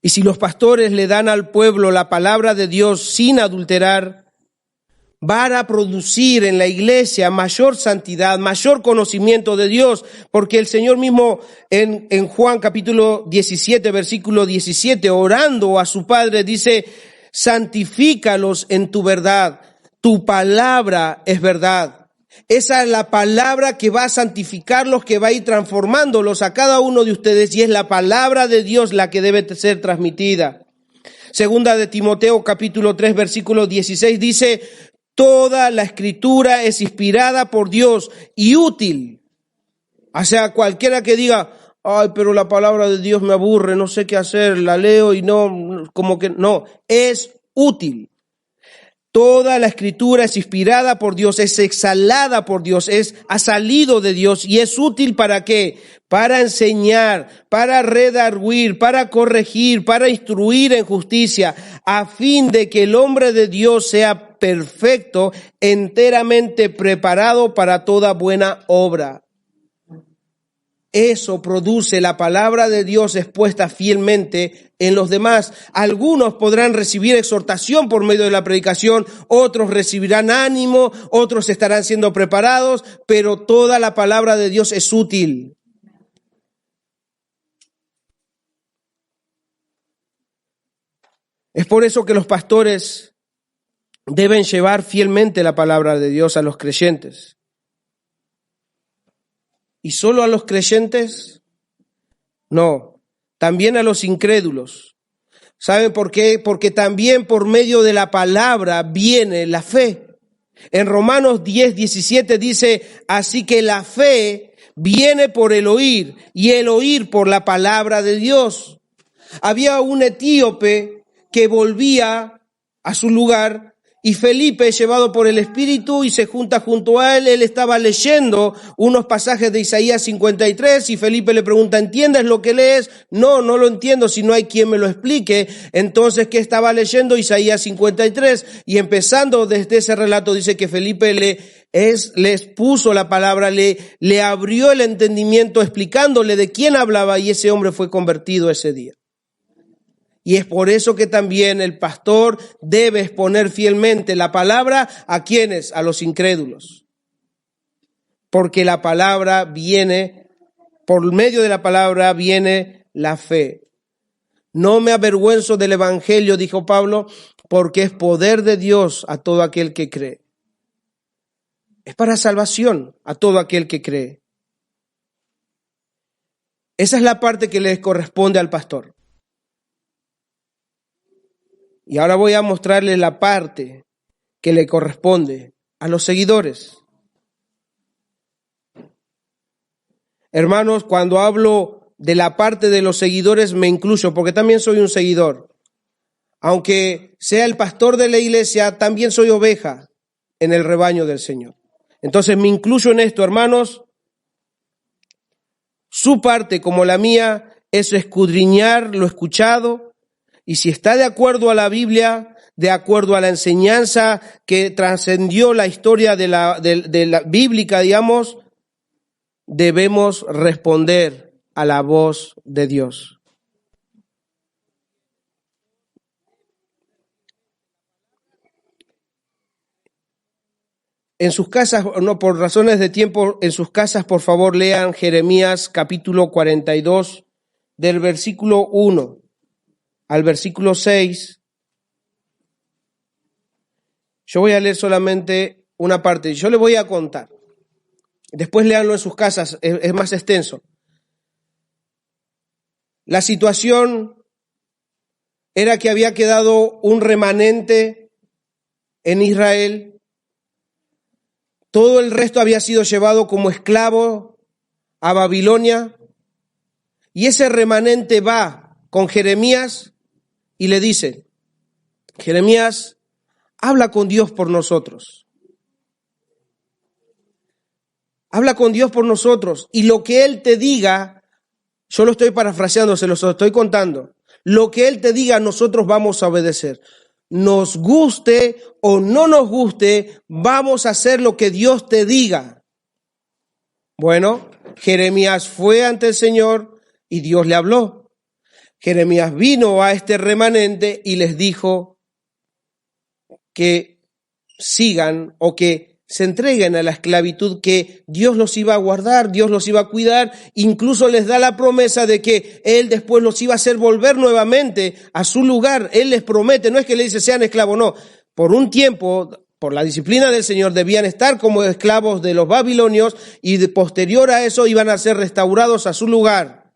Y si los pastores le dan al pueblo la palabra de Dios sin adulterar, van a producir en la iglesia mayor santidad, mayor conocimiento de Dios, porque el Señor mismo en Juan capítulo 17, versículo 17, orando a su Padre, dice, santifícalos en tu verdad, tu palabra es verdad. Esa es la palabra que va a santificarlos, que va a ir transformándolos a cada uno de ustedes, y es la palabra de Dios la que debe ser transmitida. Segunda de Timoteo capítulo 3 versículo 16 dice, toda la escritura es inspirada por Dios y útil. O sea, cualquiera que diga, ay, pero la palabra de Dios me aburre, no sé qué hacer, la leo y no, como que no, es útil. Toda la escritura es inspirada por Dios, es exhalada por Dios, ha salido de Dios y es útil ¿para qué? Para enseñar, para redarguir, para corregir, para instruir en justicia, a fin de que el hombre de Dios sea perfecto, enteramente preparado para toda buena obra. Eso produce la palabra de Dios expuesta fielmente en los demás. Algunos podrán recibir exhortación por medio de la predicación, otros recibirán ánimo, otros estarán siendo preparados, pero toda la palabra de Dios es útil. Es por eso que los pastores deben llevar fielmente la palabra de Dios a los creyentes. ¿Y solo a los creyentes? No, también a los incrédulos. ¿Saben por qué? Porque también por medio de la palabra viene la fe. En Romanos 10:17 dice, así que la fe viene por el oír y el oír por la palabra de Dios. Había un etíope que volvía a su lugar y Felipe, llevado por el Espíritu, y se junta junto a él. Él estaba leyendo unos pasajes de Isaías 53 y Felipe le pregunta, ¿entiendes lo que lees? No, no lo entiendo, si no hay quien me lo explique. Entonces, ¿qué estaba leyendo? Isaías 53. Y empezando desde ese relato dice que Felipe les puso la palabra, le abrió el entendimiento explicándole de quién hablaba y ese hombre fue convertido ese día. Y es por eso que también el pastor debe exponer fielmente la palabra ¿a quiénes? A los incrédulos. Porque la palabra viene, por medio de la palabra viene la fe. No me avergüenzo del evangelio, dijo Pablo, porque es poder de Dios a todo aquel que cree. Es para salvación a todo aquel que cree. Esa es la parte que le corresponde al pastor. Y ahora voy a mostrarles la parte que le corresponde a los seguidores. Hermanos, cuando hablo de la parte de los seguidores me incluyo, porque también soy un seguidor. Aunque sea el pastor de la iglesia, también soy oveja en el rebaño del Señor. Entonces me incluyo en esto, hermanos. Su parte, como la mía, es escudriñar lo escuchado. Y si está de acuerdo a la Biblia, de acuerdo a la enseñanza que trascendió la historia de la bíblica, digamos, debemos responder a la voz de Dios. En sus casas, no, por razones de tiempo, en sus casas, por favor, lean Jeremías capítulo 42, del versículo 1 al versículo 6. Yo voy a leer solamente una parte. Yo le voy a contar. Después léanlo en sus casas, es más extenso. La situación era que había quedado un remanente en Israel. Todo el resto había sido llevado como esclavo a Babilonia. Y ese remanente va con Jeremías y le dice, Jeremías, habla con Dios por nosotros. Habla con Dios por nosotros. Y lo que Él te diga, yo lo estoy parafraseando, se lo estoy contando. Lo que Él te diga, nosotros vamos a obedecer. Nos guste o no nos guste, vamos a hacer lo que Dios te diga. Bueno, Jeremías fue ante el Señor y Dios le habló. Jeremías vino a este remanente y les dijo que sigan o que se entreguen a la esclavitud, que Dios los iba a guardar, Dios los iba a cuidar, incluso les da la promesa de que Él después los iba a hacer volver nuevamente a su lugar. Él les promete, no es que le dice sean esclavos, no, por un tiempo, por la disciplina del Señor, debían estar como esclavos de los babilonios y posterior a eso iban a ser restaurados a su lugar.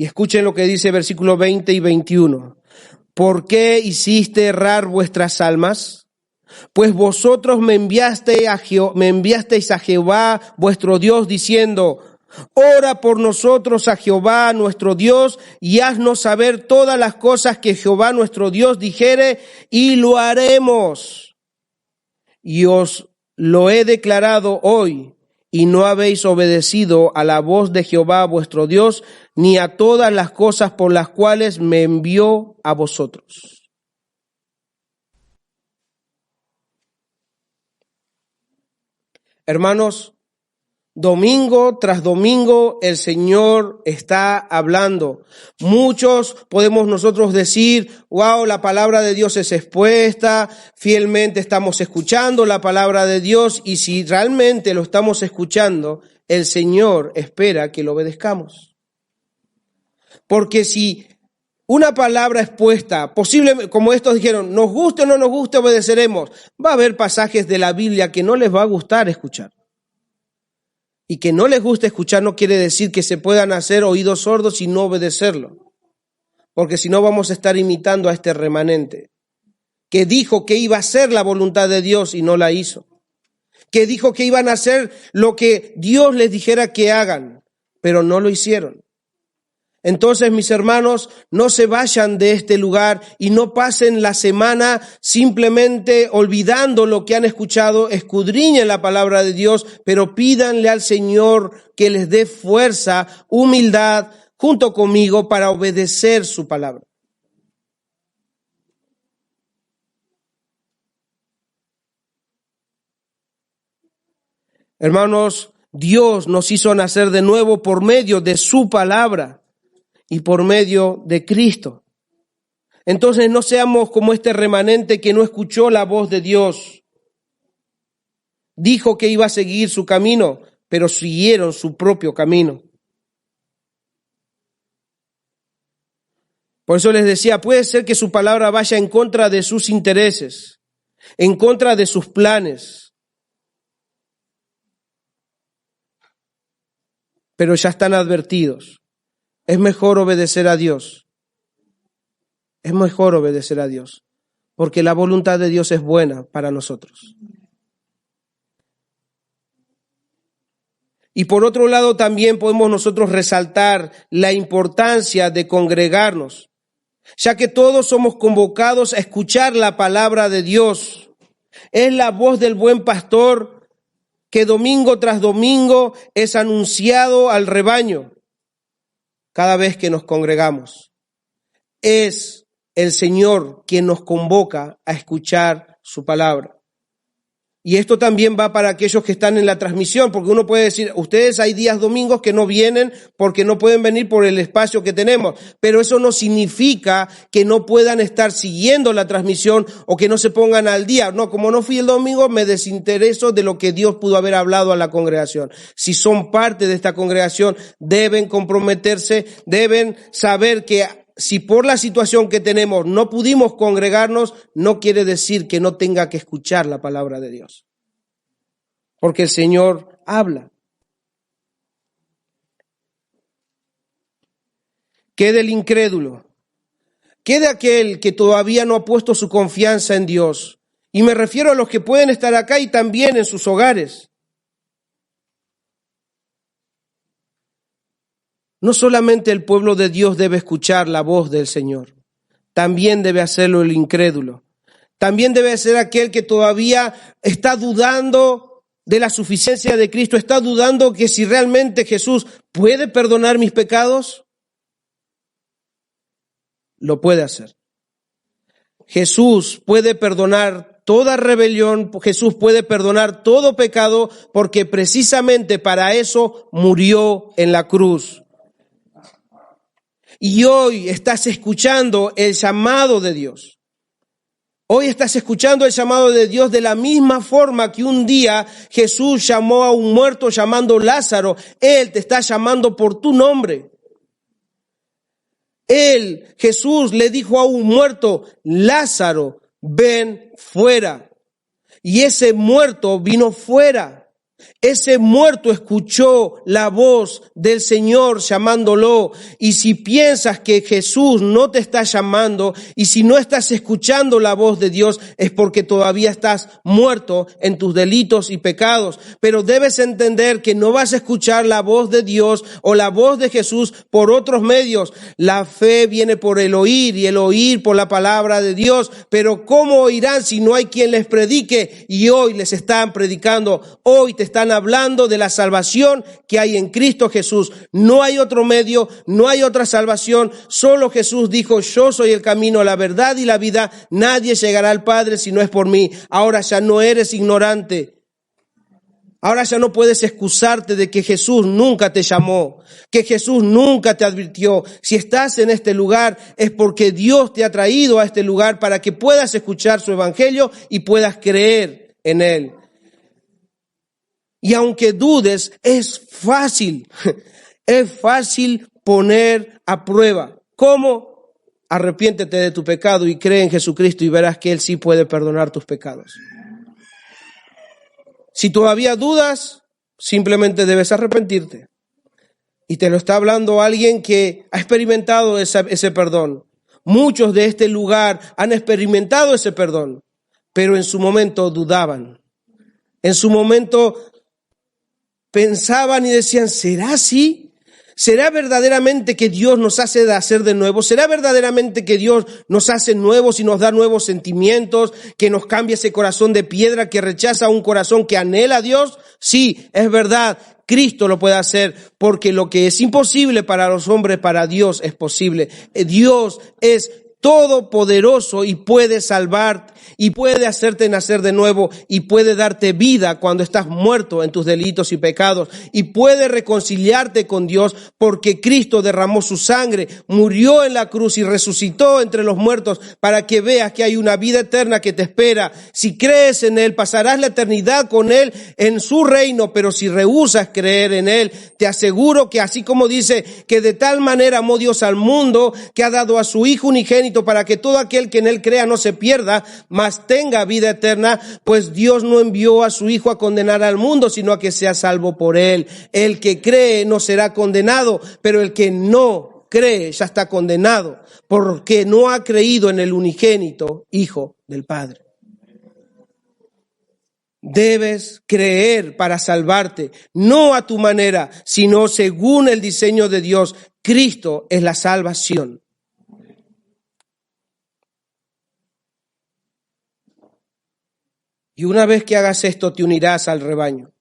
Y escuchen lo que dice versículos 20 y 21. ¿Por qué hiciste errar vuestras almas? Pues vosotros me enviasteis a Jehová vuestro Dios diciendo, ora por nosotros a Jehová nuestro Dios y haznos saber todas las cosas que Jehová nuestro Dios dijere y lo haremos. Y os lo he declarado hoy y no habéis obedecido a la voz de Jehová vuestro Dios ni a todas las cosas por las cuales me envió a vosotros. Hermanos, domingo tras domingo el Señor está hablando. Muchos podemos nosotros decir, wow, la palabra de Dios es expuesta, fielmente estamos escuchando la palabra de Dios, y si realmente lo estamos escuchando, el Señor espera que lo obedezcamos. Porque si una palabra expuesta, posiblemente, como estos dijeron, nos guste o no nos guste, obedeceremos, va a haber pasajes de la Biblia que no les va a gustar escuchar. Y que no les guste escuchar no quiere decir que se puedan hacer oídos sordos y no obedecerlo. Porque si no vamos a estar imitando a este remanente, que dijo que iba a hacer la voluntad de Dios y no la hizo. Que dijo que iban a hacer lo que Dios les dijera que hagan, pero no lo hicieron. Entonces, mis hermanos, no se vayan de este lugar y no pasen la semana simplemente olvidando lo que han escuchado. Escudriñen la palabra de Dios, pero pídanle al Señor que les dé fuerza, humildad, junto conmigo para obedecer su palabra. Hermanos, Dios nos hizo nacer de nuevo por medio de su palabra y por medio de Cristo. Entonces no seamos como este remanente que no escuchó la voz de Dios. Dijo que iba a seguir su camino, pero siguieron su propio camino. Por eso les decía, puede ser que su palabra vaya en contra de sus intereses, en contra de sus planes. Pero ya están advertidos. Es mejor obedecer a Dios. Es mejor obedecer a Dios, porque la voluntad de Dios es buena para nosotros. Y por otro lado también podemos nosotros resaltar la importancia de congregarnos, ya que todos somos convocados a escuchar la palabra de Dios. Es la voz del buen pastor que domingo tras domingo es anunciado al rebaño cada vez que nos congregamos. Es el Señor quien nos convoca a escuchar su palabra. Y esto también va para aquellos que están en la transmisión, porque uno puede decir, ustedes hay días domingos que no vienen porque no pueden venir por el espacio que tenemos, pero eso no significa que no puedan estar siguiendo la transmisión o que no se pongan al día. No, como no fui el domingo, me desintereso de lo que Dios pudo haber hablado a la congregación. Si son parte de esta congregación, deben comprometerse, deben saber que si por la situación que tenemos no pudimos congregarnos, no quiere decir que no tenga que escuchar la palabra de Dios. Porque el Señor habla. ¿Qué del incrédulo? ¿Qué de aquel que todavía no ha puesto su confianza en Dios? Y me refiero a los que pueden estar acá y también en sus hogares. No solamente el pueblo de Dios debe escuchar la voz del Señor, también debe hacerlo el incrédulo. También debe ser aquel que todavía está dudando de la suficiencia de Cristo, está dudando que si realmente Jesús puede perdonar mis pecados, lo puede hacer. Jesús puede perdonar toda rebelión, Jesús puede perdonar todo pecado, porque precisamente para eso murió en la cruz. Y hoy estás escuchando el llamado de Dios. Hoy estás escuchando el llamado de Dios de la misma forma que un día Jesús llamó a un muerto llamando Lázaro. Él te está llamando por tu nombre. Jesús le dijo a un muerto, Lázaro, ven fuera. Y ese muerto vino fuera. Ese muerto escuchó la voz del Señor llamándolo. Y si piensas que Jesús no te está llamando y si no estás escuchando la voz de Dios, es porque todavía estás muerto en tus delitos y pecados. Pero debes entender que no vas a escuchar la voz de Dios o la voz de Jesús por otros medios. La fe viene por el oír y el oír por la palabra de Dios. Pero ¿cómo oirán si no hay quien les predique? Y hoy les están predicando, hoy te están hablando de la salvación que hay en Cristo Jesús. No hay otro medio, no hay otra salvación. Solo Jesús dijo, yo soy el camino, la verdad y la vida. Nadie llegará al Padre si no es por mí. Ahora ya no eres ignorante. Ahora ya no puedes excusarte de que Jesús nunca te llamó, que Jesús nunca te advirtió. Si estás en este lugar es porque Dios te ha traído a este lugar para que puedas escuchar su evangelio y puedas creer en él. Y aunque dudes, es fácil poner a prueba. ¿Cómo? Arrepiéntete de tu pecado y cree en Jesucristo y verás que Él sí puede perdonar tus pecados. Si todavía dudas, simplemente debes arrepentirte. Y te lo está hablando alguien que ha experimentado ese perdón. Muchos de este lugar han experimentado ese perdón, pero en su momento dudaban. En su momento pensaban y decían, ¿será así? ¿Será verdaderamente que Dios nos hace nacer de nuevo? ¿Será verdaderamente que Dios nos hace nuevos y nos da nuevos sentimientos? ¿Que nos cambia ese corazón de piedra que rechaza un corazón que anhela a Dios? Sí, es verdad. Cristo lo puede hacer porque lo que es imposible para los hombres, para Dios es posible. Dios es todopoderoso y puede salvar y puede hacerte nacer de nuevo y puede darte vida cuando estás muerto en tus delitos y pecados y puede reconciliarte con Dios porque Cristo derramó su sangre, murió en la cruz y resucitó entre los muertos para que veas que hay una vida eterna que te espera. Si crees en Él, pasarás la eternidad con Él en su reino, pero si rehusas creer en Él, te aseguro que así como dice que de tal manera amó Dios al mundo que ha dado a su Hijo unigénito para que todo aquel que en Él crea no se pierda, mas tenga vida eterna, pues Dios no envió a su Hijo a condenar al mundo, sino a que sea salvo por Él. El que cree no será condenado, pero el que no cree ya está condenado, porque no ha creído en el unigénito Hijo del Padre. Debes creer para salvarte, no a tu manera, sino según el diseño de Dios. Cristo es la salvación. Y una vez que hagas esto, te unirás al rebaño.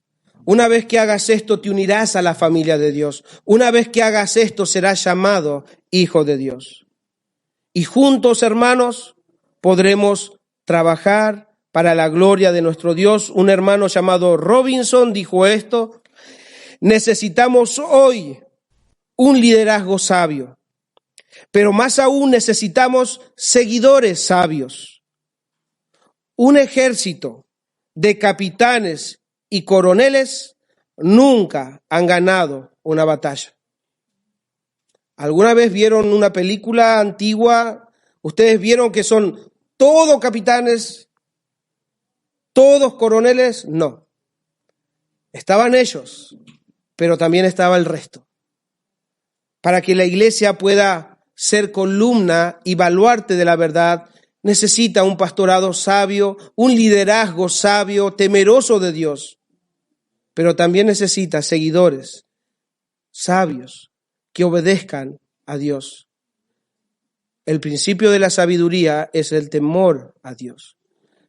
Una vez que hagas esto, te unirás a la familia de Dios. Una vez que hagas esto, serás llamado hijo de Dios. Y juntos, hermanos, podremos trabajar para la gloria de nuestro Dios. Un hermano llamado Robinson dijo esto: necesitamos hoy un liderazgo sabio, pero más aún necesitamos seguidores sabios. Un ejército de capitanes y coroneles nunca han ganado una batalla. ¿Alguna vez vieron una película antigua? ¿Ustedes vieron que son todos capitanes, todos coroneles? No. Estaban ellos, pero también estaba el resto. Para que la iglesia pueda ser columna y baluarte de la verdad, necesita un pastorado sabio, un liderazgo sabio, temeroso de Dios. Pero también necesita seguidores sabios que obedezcan a Dios. El principio de la sabiduría es el temor a Dios.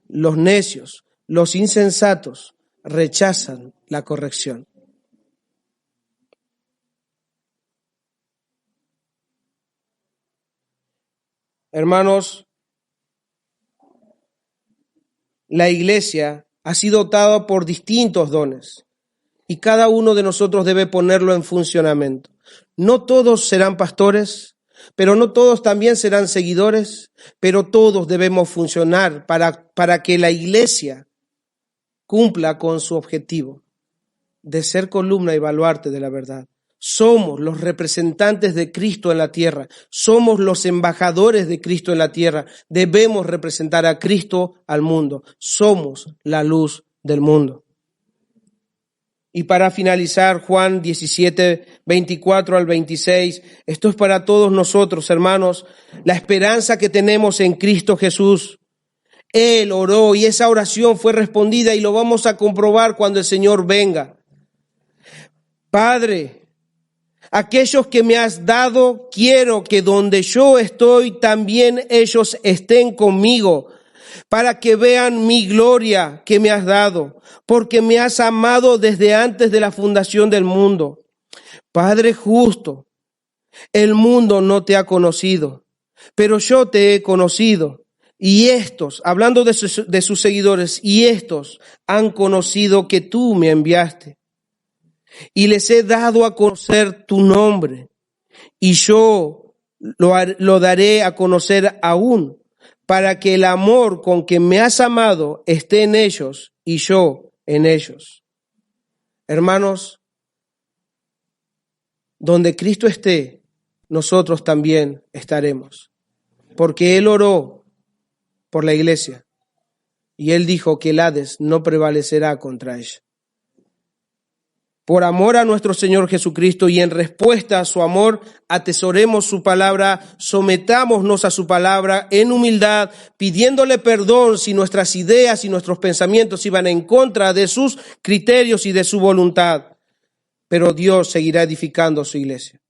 Los necios, los insensatos rechazan la corrección. Hermanos, la iglesia ha sido dotada por distintos dones y cada uno de nosotros debe ponerlo en funcionamiento. No todos serán pastores, pero no todos también serán seguidores, pero todos debemos funcionar para que la iglesia cumpla con su objetivo de ser columna y baluarte de la verdad. Somos los representantes de Cristo en la tierra. Somos los embajadores de Cristo en la tierra. Debemos representar a Cristo al mundo. Somos la luz del mundo. Y para finalizar, Juan 17, 24 al 26, esto es para todos nosotros, hermanos, la esperanza que tenemos en Cristo Jesús. Él oró y esa oración fue respondida y lo vamos a comprobar cuando el Señor venga. Padre, aquellos que me has dado, quiero que donde yo estoy, también ellos estén conmigo, para que vean mi gloria que me has dado, porque me has amado desde antes de la fundación del mundo. Padre justo, el mundo no te ha conocido, pero yo te he conocido. Y estos, hablando de sus seguidores, y estos han conocido que tú me enviaste. Y les he dado a conocer tu nombre, y yo lo daré a conocer aún, para que el amor con que me has amado esté en ellos y yo en ellos. Hermanos, donde Cristo esté, nosotros también estaremos, porque Él oró por la iglesia y Él dijo que el Hades no prevalecerá contra ella. Por amor a nuestro Señor Jesucristo y en respuesta a su amor, atesoremos su palabra, sometámonos a su palabra en humildad, pidiéndole perdón si nuestras ideas y nuestros pensamientos iban en contra de sus criterios y de su voluntad. Pero Dios seguirá edificando su iglesia.